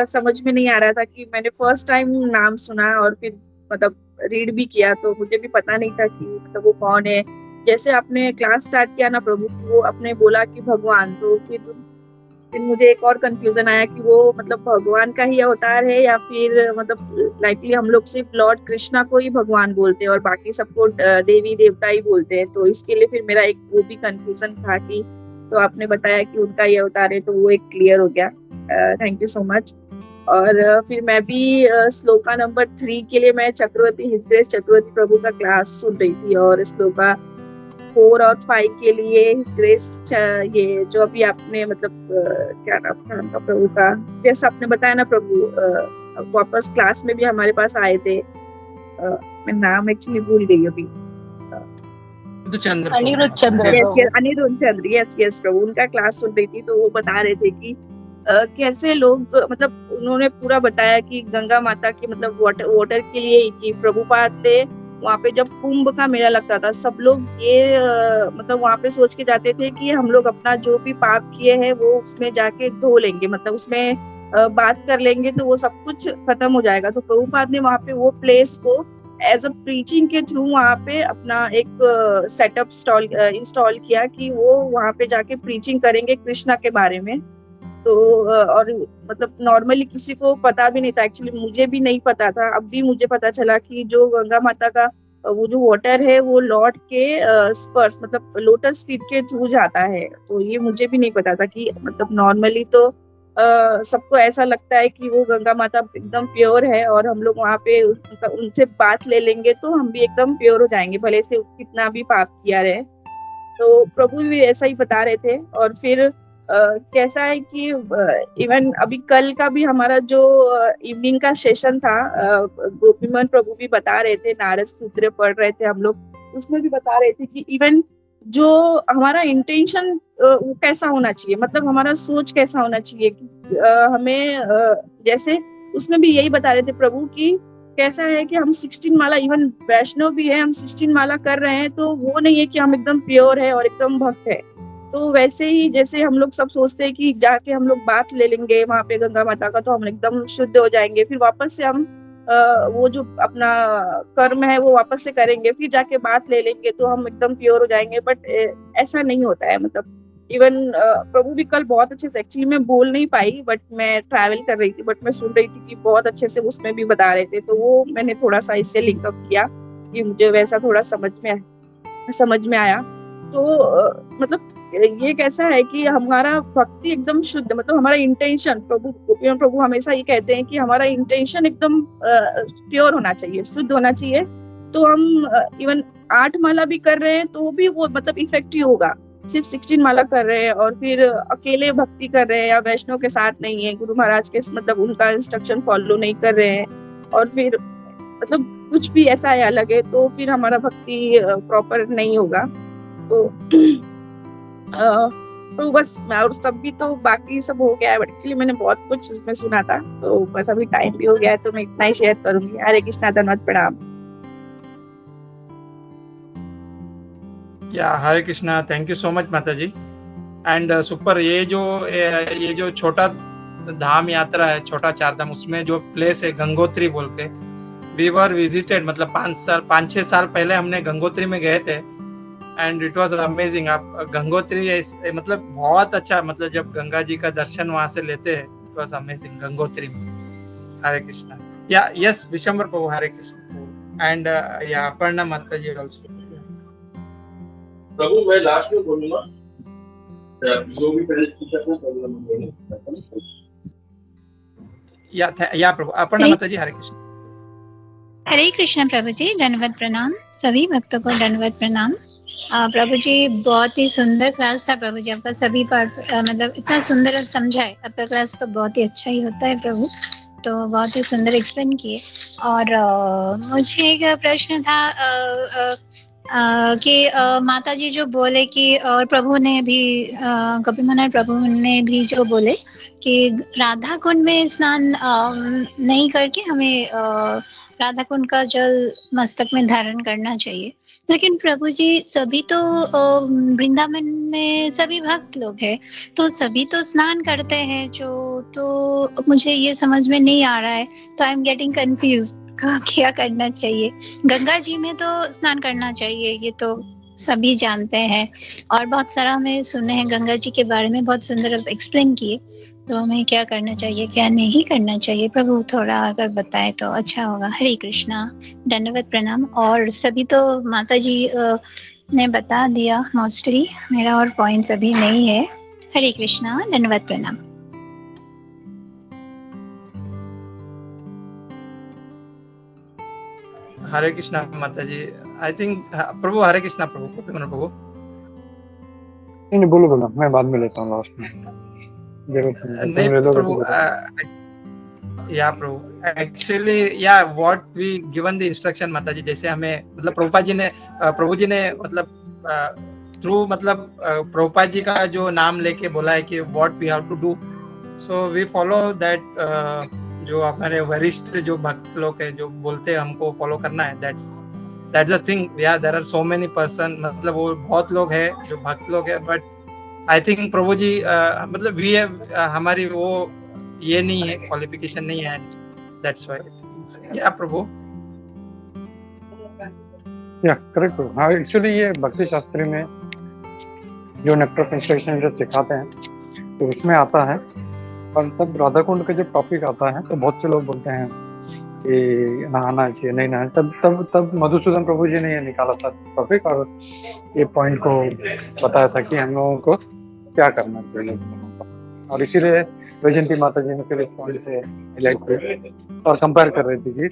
समझ में नहीं आ रहा था कि मैंने फर्स्ट टाइम नाम सुना और फिर मतलब रीड भी किया तो मुझे भी पता नहीं था कि मतलब वो कौन है। जैसे आपने क्लास स्टार्ट किया ना प्रभु, वो आपने बोला कि भगवान, तो फिर मुझे एक और कंफ्यूजन आया कि वो मतलब भगवान का ही अवतार है या फिर मतलब लाइकली हम लोग सिर्फ लॉर्ड कृष्णा को ही भगवान बोलते हैं और बाकी सबको देवी देवता ही बोलते हैं। तो इसके लिए फिर मेरा एक वो भी कंफ्यूजन था कि, तो आपने बताया कि उनका ये अवतार है तो वो एक क्लियर हो गया। Thank you so much. और फिर मैं भी श्लोका नंबर 3 के लिए मैं चक्रवर्ती हिज ग्रेस चक्रवर्ती प्रभु का क्लास सुन रही थी और श्लोका 4 और 5 के लिए हिज ग्रेस ये जो अभी आपने मतलब क्या नाम था उनका प्रभु का, जैसा आपने बताया ना प्रभु, वापस क्लास में भी हमारे पास आए थे। मैं नाम एक्चुअली भूल गई अभी। अनिरुद्ध चंद्र, अनिरुद्ध चंद्र, यस प्रभु, उनका क्लास सुन रही थी तो वो बता रहे थे कि कैसे लोग मतलब उन्होंने पूरा बताया कि गंगा माता के मतलब वाटर के लिए कि प्रभुपाद थे वहाँ पे जब कुंभ का मेला लगता था सब लोग ये मतलब वहाँ पे सोच के जाते थे कि हम लोग अपना जो भी पाप किए हैं वो उसमें जाके धो लेंगे, मतलब उसमें बात कर लेंगे तो वो सब कुछ खत्म हो जाएगा। तो प्रभुपाद ने वहाँ पे वो प्लेस को एज अ प्रीचिंग के थ्रू वहाँ पे अपना एक सेटअप इंस्टॉल किया कि वो वहाँ पे जाके प्रीचिंग करेंगे कृष्णा के बारे में। तो और मतलब नॉर्मली किसी को पता भी नहीं था, एक्चुअली मुझे भी नहीं पता था, अब भी मुझे पता चला कि जो गंगा माता का वो जो वाटर है वो लॉर्ड के स्पर्श मतलब लोटस फीट के थ्रू जाता है। तो ये मुझे भी नहीं पता था कि मतलब नॉर्मली तो सबको ऐसा लगता है कि वो गंगा माता एकदम प्योर है और हम लोग वहाँ पे उनसे बात ले लेंगे तो हम भी एकदम प्योर हो जाएंगे भले से कितना भी पाप किया रहे। तो प्रभु भी ऐसा ही बता रहे थे। और फिर कैसा है कि इवन अभी कल का भी हमारा जो इवनिंग का सेशन था, गोपीमन प्रभु भी बता रहे थे, नारद सूत्र पढ़ रहे थे हम लोग, उसमें भी बता रहे थे कि इवन जो हमारा इंटेंशन वो कैसा होना चाहिए, मतलब हमारा सोच कैसा होना चाहिए कि हमें जैसे उसमें भी यही बता रहे थे प्रभु कि कैसा है कि हम 16 माला, इवन वैष्णव भी है, हम 16 माला कर रहे हैं तो वो नहीं है कि हम एकदम प्योर है और एकदम भक्त है। तो वैसे ही जैसे हम लोग सब सोचते हैं कि जाके हम लोग बात ले लेंगे वहां पे गंगा माता का तो हम एकदम शुद्ध हो जाएंगे, फिर वापस से हम वो जो अपना कर्म है वो वापस से करेंगे, फिर जाके बात ले लेंगे तो हम एकदम प्योर हो जाएंगे। बट ऐसा नहीं होता है। मतलब इवन प्रभु भी कल बहुत अच्छे से, एक्चुअली मैं बोल नहीं पाई बट मैं ट्रैवल कर रही थी, बट मैं सुन रही थी कि बहुत अच्छे से उसमें भी बता रहे थे, तो वो मैंने थोड़ा सा इससे लिंकअप किया कि मुझे वैसा थोड़ा समझ में आया। तो मतलब ये कैसा है कि हमारा भक्ति एकदम शुद्ध, मतलब हमारा इंटेंशन, प्रभु हमेशा ये कहते हैं कि हमारा इंटेंशन एकदम प्योर होना चाहिए, शुद्ध होना चाहिए। तो हम इवन 8 माला भी कर रहे हैं तो भी वो मतलब इफेक्टिव होगा। सिर्फ 16 माला कर रहे हैं और फिर अकेले भक्ति कर रहे हैं या वैष्णव के साथ नहीं है, गुरु महाराज के मतलब उनका इंस्ट्रक्शन फॉलो नहीं कर रहे हैं और फिर मतलब कुछ भी ऐसा है अलग है, तो फिर हमारा भक्ति प्रॉपर नहीं होगा। तो बस और सब भी तो बाकी सब हो गया है, बट एक्चुअली मैंने बहुत कुछ उसमें सुना था तो बस अभी टाइम भी हो गया है तो मैं इतना ही शेयर करूंगी। हरे कृष्णा, धन्यवाद, प्रणाम। या Hare Krishna, thank you so much माता जी। एंड सुपर, ये जो छोटा धाम यात्रा है, छोटा चार धाम, उसमें जो प्लेस है गंगोत्री बोल के, वी वर विजिटेड, मतलब 5-6 साल पहले हमने गंगोत्री में गए थे एंड इट वाज अमेजिंग। आप गंगोत्री मतलब बहुत अच्छा, मतलब जब गंगा जी का दर्शन वहां से लेते हैं, इट वाज अमेजिंग गंगोत्री में। हरे कृष्णा। या yes Vishambar Prabhu, Hare Krishna. And या अपर्णा माता जी आल्सो। प्रभु मैं लास्ट में बोलूंगा, जो भी पहले स्पीकर से या प्रभु, अपर्णा माता जी, हरे कृष्णा। हरे कृष्ण प्रभु जी, दंडवत प्रणाम। सभी भक्तों को दंडवत प्रणाम। प्रभु जी, बहुत ही सुंदर क्लास था प्रभु जी आपका। सभी पार्ट मतलब इतना सुंदर समझाए आपका क्लास, तो बहुत ही अच्छा ही होता है प्रभु। तो बहुत ही सुंदर एक्सप्लेन किए। और मुझे एक प्रश्न था कि माता जी जो बोले कि और प्रभु ने भी कपिल महाराज प्रभु ने भी जो बोले कि राधा कुंड में स्नान नहीं करके हमें राधा कुंड का जल मस्तक में धारण करना चाहिए। लेकिन प्रभु जी, सभी तो वृंदावन में सभी भक्त लोग हैं, तो सभी तो स्नान करते हैं जो, तो मुझे ये समझ में नहीं आ रहा है। तो आई एम गेटिंग कंफ्यूज, क्या करना चाहिए। गंगा जी में तो स्नान करना चाहिए, ये तो सभी जानते हैं, और बहुत सारा हमें सुने हैं गंगा जी के बारे में, बहुत सुंदर एक्सप्लेन किए। तो हमें क्या करना चाहिए, क्या नहीं करना चाहिए, प्रभु थोड़ा अगर बताए तो अच्छा होगा। हरे कृष्णा, दंडवत प्रणाम। और सभी तो माता जी ने बता दिया मोस्टली, मेरा और पॉइंट्स अभी नहीं है। हरे कृष्णा, दंडवत प्रणाम। हरे कृष्णा माता जी। आई थिंक प्रभु हरे कृष्णा प्रभु, प्रभु नहीं, बोलो मैं बाद में लेता हूँ लास्ट में। नहीं प्रभु, या प्रभु एक्चुअली या what we given the instruction माता जी, जैसे हमें मतलब प्रभु जी ने मतलब थ्रू मतलब प्रभुपाद जी का जो नाम लेके बोला है कि what we have to do, so we follow that. जो हमारे वरिष्ठ जो भक्त लोग है जो बोलते हैं हमको फॉलो करना है, दैट्स द थिंग। या there are so many person, मतलब वो बहुत लोग है जो भक्त लोग है, बट आई थिंक प्रभु जी मतलब वी हमारी वो ये नहीं है, क्वालिफिकेशन नहीं है, दैट्स व्हाई। या प्रभु या करेक्ट प्रभु। हाँ, एक्चुअली ये भक्ति शास्त्री में जो नेक्टर ऑफ इंस्ट्रक्शन जो सिखाते हैं तो उसमें आता है। और तब राधा कुंड का जब टॉपिक आता है तो बहुत से लोग बोलते हैं कि नहाना चाहिए, नहीं नहाना। तब मधुसूदन प्रभु जी ने ये निकाला था टॉपिक, और ये पॉइंट को बताया था कि हम लोगों को क्या करना चाहिए। और इसीलिए वैजयंती माता जी ने फिर इस पॉइंट से हाईलाइट किया और कंपेयर कर रही थी कि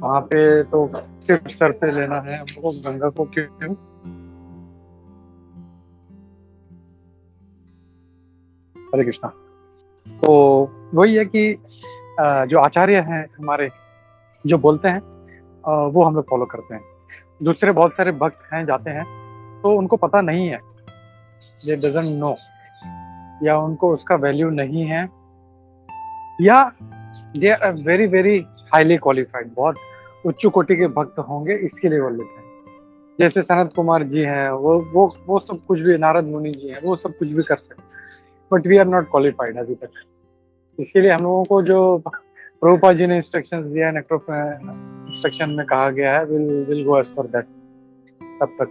वहाँ पे तो सिर्फ सर पे लेना है हमको, गंगा को क्यों। हरे कृष्णा। तो वही है कि जो आचार्य हैं हमारे जो बोलते हैं वो हम लोग फॉलो करते हैं। दूसरे बहुत सारे भक्त हैं जाते हैं तो उनको पता नहीं है, दे डजंट नो, या उनको उसका वैल्यू नहीं है, या they are very very highly qualified, बहुत उच्च कोटि के भक्त होंगे, इसके लिए वो लेते हैं। जैसे सनत कुमार जी हैं, वो सब कुछ भी, नारद मुनि जी हैं, वो सब कुछ भी कर सकते, but we are not qualified अभी तक। इसके लिए हम लोगों को जो प्रभुपाद जी ने इंस्ट्रक्शंस दिया है, इंस्ट्रक्शन में कहा गया है, will go as for that तब तक।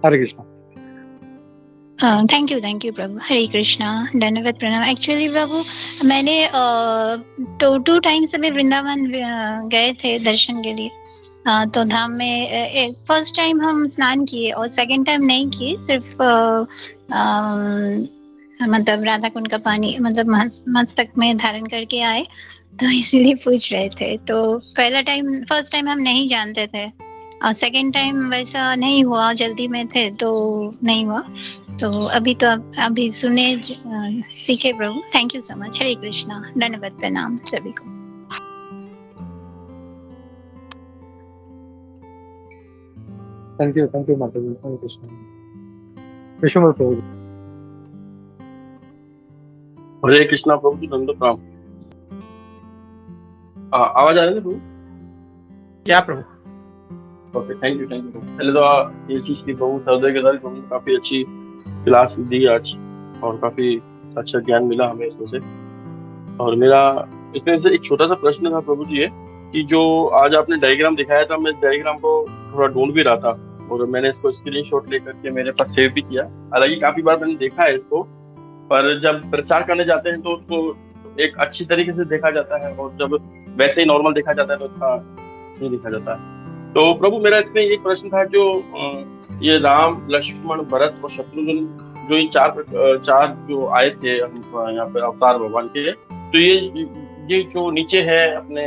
हरे कृष्णा। थैंक यू प्रभु। हरे कृष्णा, धन्यवाद प्रणाम। एक्चुअली प्रभु मैंने 2 टाइम्स में वृंदावन गए थे दर्शन के लिए। तो धाम में फर्स्ट टाइम हम स्नान किए और सेकंड टाइम नहीं किए, सिर्फ मतलब राधा कुंड का पानी मतलब मस्तक में धारण करके आए, तो इसीलिए पूछ रहे थे। तो फर्स्ट टाइम हम नहीं जानते थे, और सेकंड टाइम वैसा नहीं हुआ, जल्दी में थे तो नहीं हुआ। तो अभी सुने सीखे प्रभु। Thank you so much. Hare Krishna, धन्यवाद प्रणाम सभी को। थैंक यू माता जी। हरे कृष्णा। विष्णु प्रभु। हरे कृष्णा प्रभु जी, नंद प्रणाम। आवाज आ रही है प्रभु? क्या प्रभु? ओके, थैंक यू पहले तो ये चीज की प्रभु हृदय के द्वारा प्रभु काफी अच्छी क्लास दी आज, और काफी अच्छा ज्ञान मिला हमें इसमें से। और मेरा इसमें से एक छोटा सा प्रश्न था प्रभु जी, ये कि जो आज आपने डायग्राम दिखाया था, मैं इस डायग्राम को थोड़ा ढूंढ भी रहा था, और मैंने इसको स्क्रीनशॉट लेकर के मेरे पास सेव भी किया। हालांकि काफी बार मैंने देखा है इसको, पर जब प्रचार करने जाते हैं तो उसको एक अच्छी तरीके से देखा जाता है, और जब वैसे ही नॉर्मल देखा जाता है तो अच्छा नहीं देखा जाता है। तो प्रभु मेरा इसमें एक प्रश्न था, जो ये राम, लक्ष्मण, भरत और शत्रुघ्न, जो ये चार जो आए थे यहाँ पे अवतार भगवान के, तो ये जो नीचे है अपने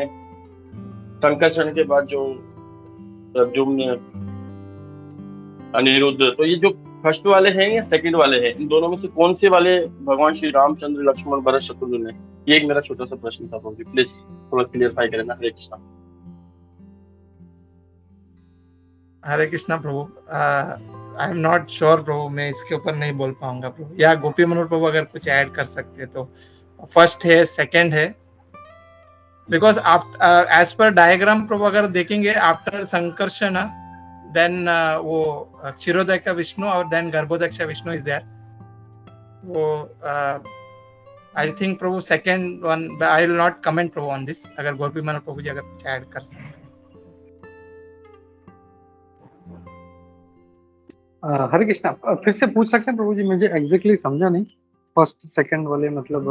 संकर्षण के बाद जो प्रद्युम्न, अनिरुद्ध, तो ये जो फर्स्ट वाले हैं या सेकंड वाले हैं, इन दोनों में से कौन से वाले भगवान श्री रामचंद्र, लक्ष्मण, भरत, शत्रुघ्न है? ये एक मेरा छोटा सा प्रश्न था प्रभु जी, प्लीज थोड़ा क्लियरफाई करना। हरे कृष्णा। हरे कृष्णा प्रभु। आई एम नॉट श्योर प्रभु, मैं इसके ऊपर नहीं बोल पाऊंगा प्रभु। या गोपी मनोहर प्रभु अगर कुछ ऐड कर सकते तो। फर्स्ट है, सेकंड है, बिकॉज एज पर डायग्राम प्रभु अगर देखेंगे आफ्टर संकर्षण देन वो क्षीरोदय विष्णु और देन गर्भोदय विष्णु इज देयर। वो I think Prabhu second one, I will not comment Prabhu on this. अगर गोपी मनोहर प्रभु जी अगर कुछ ऐड कर सकते हैं। हरे कृष्णा, फिर से पूछ सकते हैं प्रभु जी? मुझे एग्जैक्टली समझा नहीं फर्स्ट सेकंड वाले, मतलब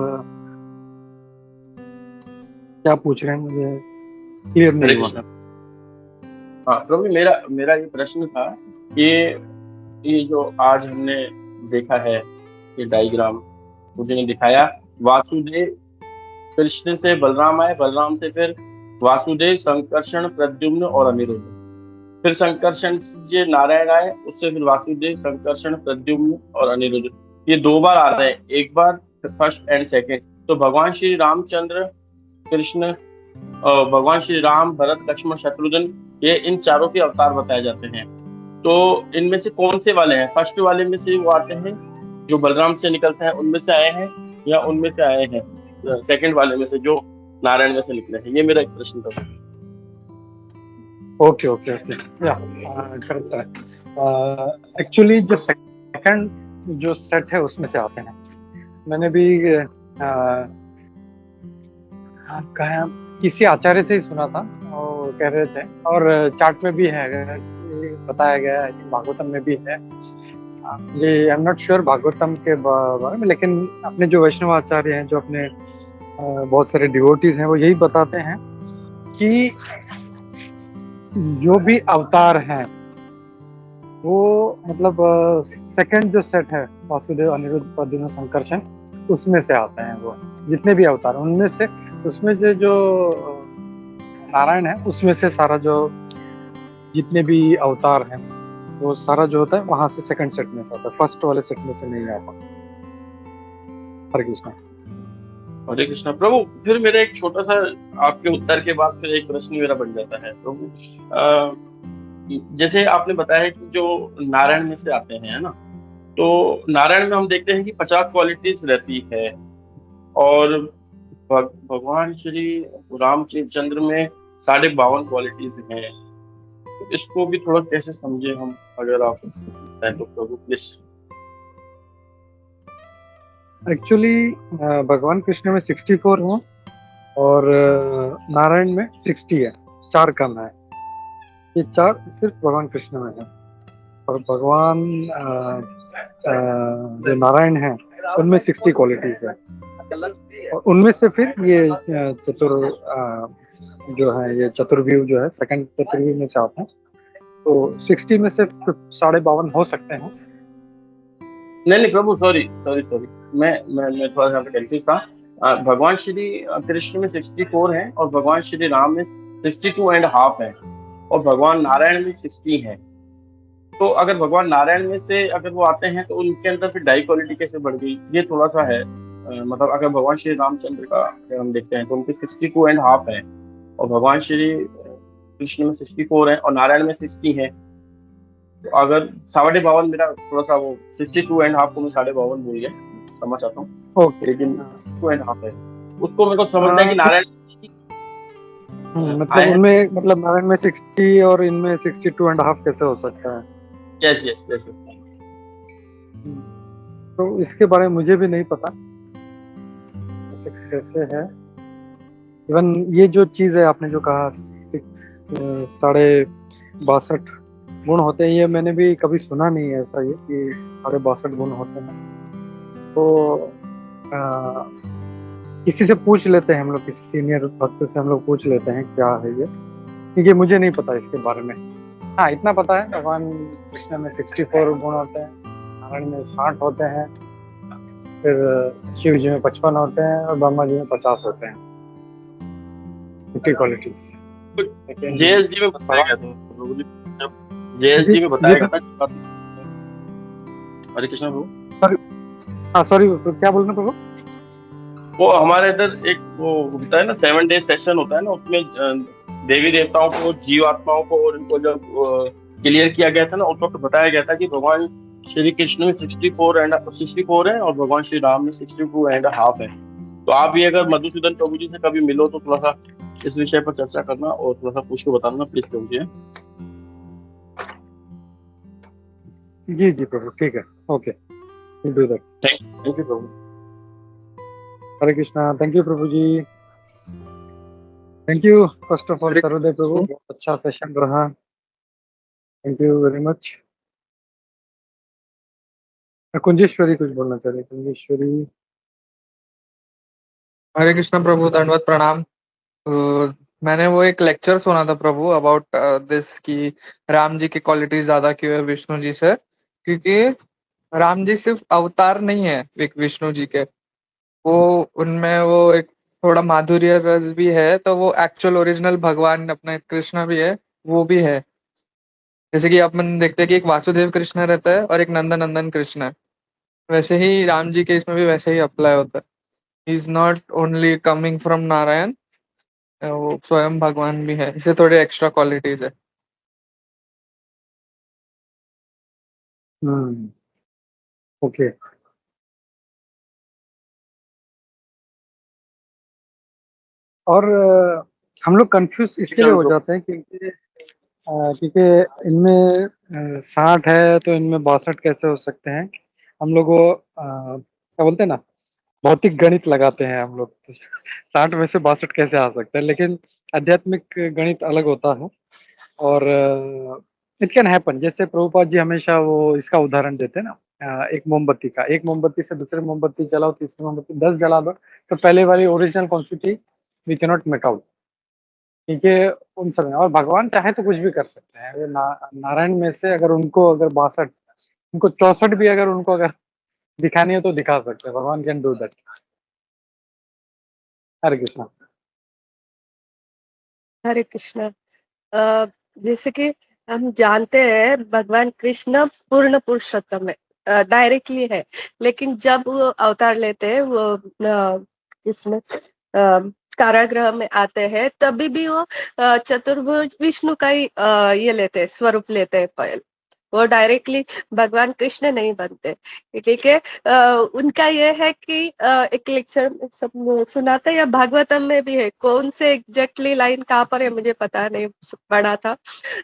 क्या पूछ रहे हैं, मुझे क्लियर हरे नहीं हुआ। कृष्णा। हाँ प्रभु जी, मेरा ये प्रश्न था कि ये जो आज हमने देखा है, ये डायग्राम मुझे ने दिखाया, वासुदेव कृष्ण से बलराम आए, बलराम से फिर वासुदेव, संकर्षण, प्रद्युम्न और अनिरुद्ध, फिर संकर्षण से नारायण आए, उससे फिर वासुदेव, संकर्षण, प्रद्युम्न और अनिरुद्ध। ये 2 बार आ रहे हैं, एक बार फर्स्ट एंड सेकंड। तो भगवान श्री रामचंद्र, कृष्ण और भगवान श्री राम, भरत, लक्ष्मण, शत्रुघ्न, ये इन चारों के अवतार बताए जाते हैं। तो इनमें से कौन से वाले हैं? फर्स्ट वाले में से वो आते हैं जो बलराम से निकलते हैं, उनमें से आए हैं, या उनमें से आए हैं सेकंड वाले में से जो नारायण में से निकले हैं? ये मेरा एक प्रश्न था। ओके ओके ओके, या करेक्ट है। एक्चुअली जो सेकंड जो सेट है उसमें से आते हैं। मैंने भी कहा किसी आचार्य से ही सुना था, और कह रहे थे, और चार्ट में भी है, बताया गया है, भागवतम में भी है। ये I am not sure Bhagavatam के बारे में, लेकिन अपने जो वैष्णव आचार्य हैं, जो अपने बहुत सारे डिवोटीज हैं, वो यही बताते हैं कि जो भी अवतार हैं वो मतलब सेकंड जो सेट है, वासुदेव, अनिरुद्ध, प्रद्युम्न, संकर्षण, उसमें से आते हैं। वो जितने भी अवतार, उनमें से, उसमें से जो नारायण है, उसमें से सारा जो जितने भी अवतार हैं, वो सारा जो होता है वहां से सेकंड सेट में आता है, फर्स्ट वाले सेट में से नहीं आता। हरे कृष्णा। हरे कृष्णा प्रभु। फिर मेरा एक छोटा सा आपके उत्तर के बाद फिर एक प्रश्न मेरा बन जाता है प्रभु। जैसे आपने बताया कि जो नारायण में से आते हैं, है ना, तो नारायण में हम देखते हैं कि 50 क्वालिटीज रहती है, और भगवान श्री रामचंद्र में 52.5 क्वालिटीज हैं। तो इसको भी थोड़ा कैसे समझे हम, अगर आप बताएं तो प्रभु प्लीज। एक्चुअली भगवान कृष्ण में 64 हैं और नारायण में 60 है, 4 कम है। ये 4 सिर्फ भगवान कृष्ण में है, और भगवान जो नारायण है उनमें 60 क्वालिटीज है, और उनमें से फिर ये जो है, ये चतुर्व्यूह जो है, सेकंड चतुर्व्यूह में से आते हैं। तो 60 में से 52.5 हो सकते हैं। नहीं प्रभु, सॉरी, मैं थोड़ा सा कंफ्यूज था। भगवान श्री कृष्ण में 64 है, और भगवान श्री राम में 62.5 है, और भगवान नारायण में 60 है। तो अगर भगवान नारायण में से अगर वो आते हैं, तो उनके अंदर फिर डाई क्वालिटी कैसे बढ़ गई? ये थोड़ा सा है, मतलब अगर भगवान श्री रामचंद्र का हम देखते हैं तो उनके 62.5 है, और भगवान श्री कृष्ण में 64 है, और नारायण में 60 है। तो अगर 52.5, मेरा थोड़ा सा वो 62.5 को मैं 52.5 बोल गया, समझ आता हूँ। ओके, लेकिन 62.5 है, उसको मेरे को समझना है कि नारायण मतलब उनमें, मतलब नारायण में 60 और इनमें 62.5 कैसे हो सकता है? यस। तो इसके बारे में मुझे भी नहीं पता कैसे है। इवन ये जो चीज है आपने जो कहा 62.5 गुण होते हैं, ये मैंने भी कभी सुना नहीं है ऐसा, ये कि 62.5 गुण होते हैं। तो किसी से पूछ लेते हैं हम लोग, किसी सीनियर भक्त से हम लोग पूछ लेते हैं क्या है ये, क्योंकि मुझे नहीं पता इसके बारे में। हाँ, इतना पता है भगवान कृष्ण में 64 गुण होते हैं, नारायण में 60 होते हैं, फिर शिव जी में 55 होते हैं, और ब्रह्मा जी में 50 होते हैं, 50 क्वालिटीज। जेएसडी में बताया गया था प्रभु जी, जब जेएसडी में बताया गया था कि हरे कृष्णा प्रभु, हाँ सॉरी, क्या बोल रहे हैं प्रभु? वो हमारे इधर एक वो होता है ना 7 डे सेशन होता है ना, उसमें देवी देवताओं को, जीवात्माओं को और इनको जब क्लियर किया गया था ना, उस वक्त बताया गया था कि भगवान श्री कृष्ण में 64 है और भगवान श्री राम में 62.5 है। तो आप भी अगर मधुसूदन प्रभु जी से कभी मिलो तो थोड़ा सा इस विषय पर चर्चा करना और थोड़ा सा पूछ के बताना प्लीज प्रभु जी। जी जी प्रभु, ठीक है, okay, do that. Thank you प्रभु। हरे कृष्णा, थैंक यू प्रभु जी, thank you first of all Sarodaya प्रभु, बहुत अच्छा सेशन रहा, thank you very much. Kunjeshwari कुछ बोलना चाह रही, कुंजेश्वरी। हरे कृष्ण प्रभु, दंडवत प्रणाम। मैंने वो एक लेक्चर सुना था प्रभु अबाउट दिस कि राम जी की क्वालिटी ज्यादा क्यों है विष्णु जी से, क्योंकि राम जी सिर्फ अवतार नहीं है एक विष्णु जी के, वो उनमें वो एक थोड़ा माधुर्य रस भी है, तो वो एक्चुअल ओरिजिनल भगवान अपने कृष्ण भी है, वो भी है। जैसे कि अपन देखते हैं कि एक वासुदेव कृष्ण रहता है और एक नंदन कृष्ण है, वैसे ही राम जी के इसमें भी वैसे ही अप्लाई होता है। He is not only coming from Narayan, वो स्वयं भगवान भी है, इसे थोड़े एक्स्ट्रा क्वालिटीज है। ओके। और हम लोग कंफ्यूज इसलिए हो जाते हैं क्योंकि इनमें 60 है तो इनमें 62 कैसे हो सकते हैं। हम लोग वो क्या बोलते हैं ना, भौतिक गणित लगाते हैं हम लोग। 60 में से 62 कैसे आ सकते हैं, लेकिन आध्यात्मिक गणित अलग होता है। और इट कैन हैपन, जैसे प्रभुपाद जी हमेशा वो इसका उदाहरण देते हैं ना, एक मोमबत्ती का, एक मोमबत्ती से दूसरी मोमबत्ती जलाओ, तीसरी मोमबत्ती 10 जला दो, तो पहले वाली ओरिजिनल कौन सी थी, वी कैनॉट मेक आउट। क्योंकि उन सब और भगवान चाहे तो कुछ भी कर सकते हैं। अगर नारायण में से अगर उनको अगर 62, उनको 64 भी अगर उनको अगर दिखानी है तो दिखा सकते हैं, भगवान कैन डू दैट। हरे कृष्णा। हरे कृष्णा। अ, जैसे कि हम जानते हैं भगवान कृष्ण पूर्ण पुरुषोत्तम है, डायरेक्टली है, लेकिन जब वो अवतार लेते हैं, वो इसमें कारागृह में आते हैं, तभी भी वो चतुर्भुज विष्णु का ही ये लेते हैं, स्वरूप लेते हैं पहले। वो डायरेक्टली भगवान कृष्ण नहीं बनते, क्योंकि उनका ये है कि एक लेक्चर में सब सुनाते, या भागवतम में भी है, कौन से एग्जैक्टली लाइन कहाँ पर है मुझे पता नहीं, पढ़ा था,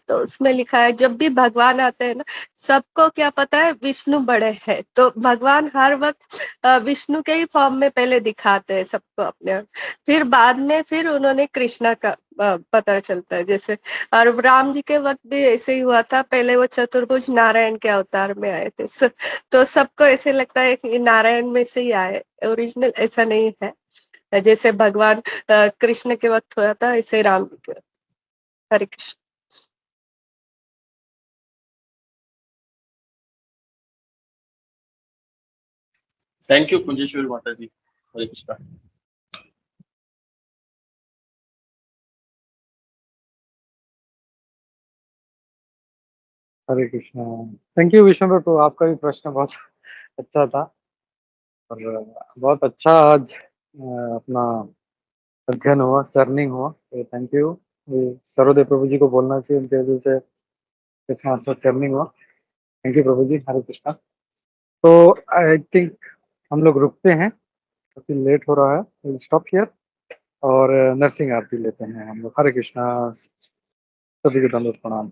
तो उसमें लिखा है जब भी भगवान आते हैं ना, सबको क्या पता है विष्णु बड़े हैं, तो भगवान हर वक्त विष्णु के ही फॉर्म में पहले दिखाते हैं सबको अपने, फिर बाद में फिर उन्होंने कृष्णा का पता चलता है। जैसे और राम जी के वक्त भी ऐसे ही हुआ था, पहले वो चतुर्भुज नारायण के अवतार में आए थे, तो सबको ऐसे लगता है कि नारायण में से ही आए, ओरिजिनल ऐसा नहीं है। जैसे भगवान कृष्ण के वक्त हुआ था, ऐसे राम जी के वक्त। हरे कृष्ण। थैंक यू कुंजेश्वरी माता जी। हरे कृष्णा। हरे कृष्णा, थैंक यू विष्णु, तो आपका भी प्रश्न बहुत अच्छा था और बहुत अच्छा आज अपना अध्ययन हुआ, चर्निंग हुआ, तो थैंक यू। सरोदय प्रभु जी को बोलना चाहिए, उनके वजह से इतना अच्छा चर्निंग हुआ। थैंक यू प्रभु जी। हरे कृष्णा। तो आई थिंक हम लोग रुकते हैं, काफी लेट हो रहा है, स्टॉप हियर और नरसिंह आरती लेते हैं हम लोग। हरे कृष्णा, सभी को दंडवत प्रणाम।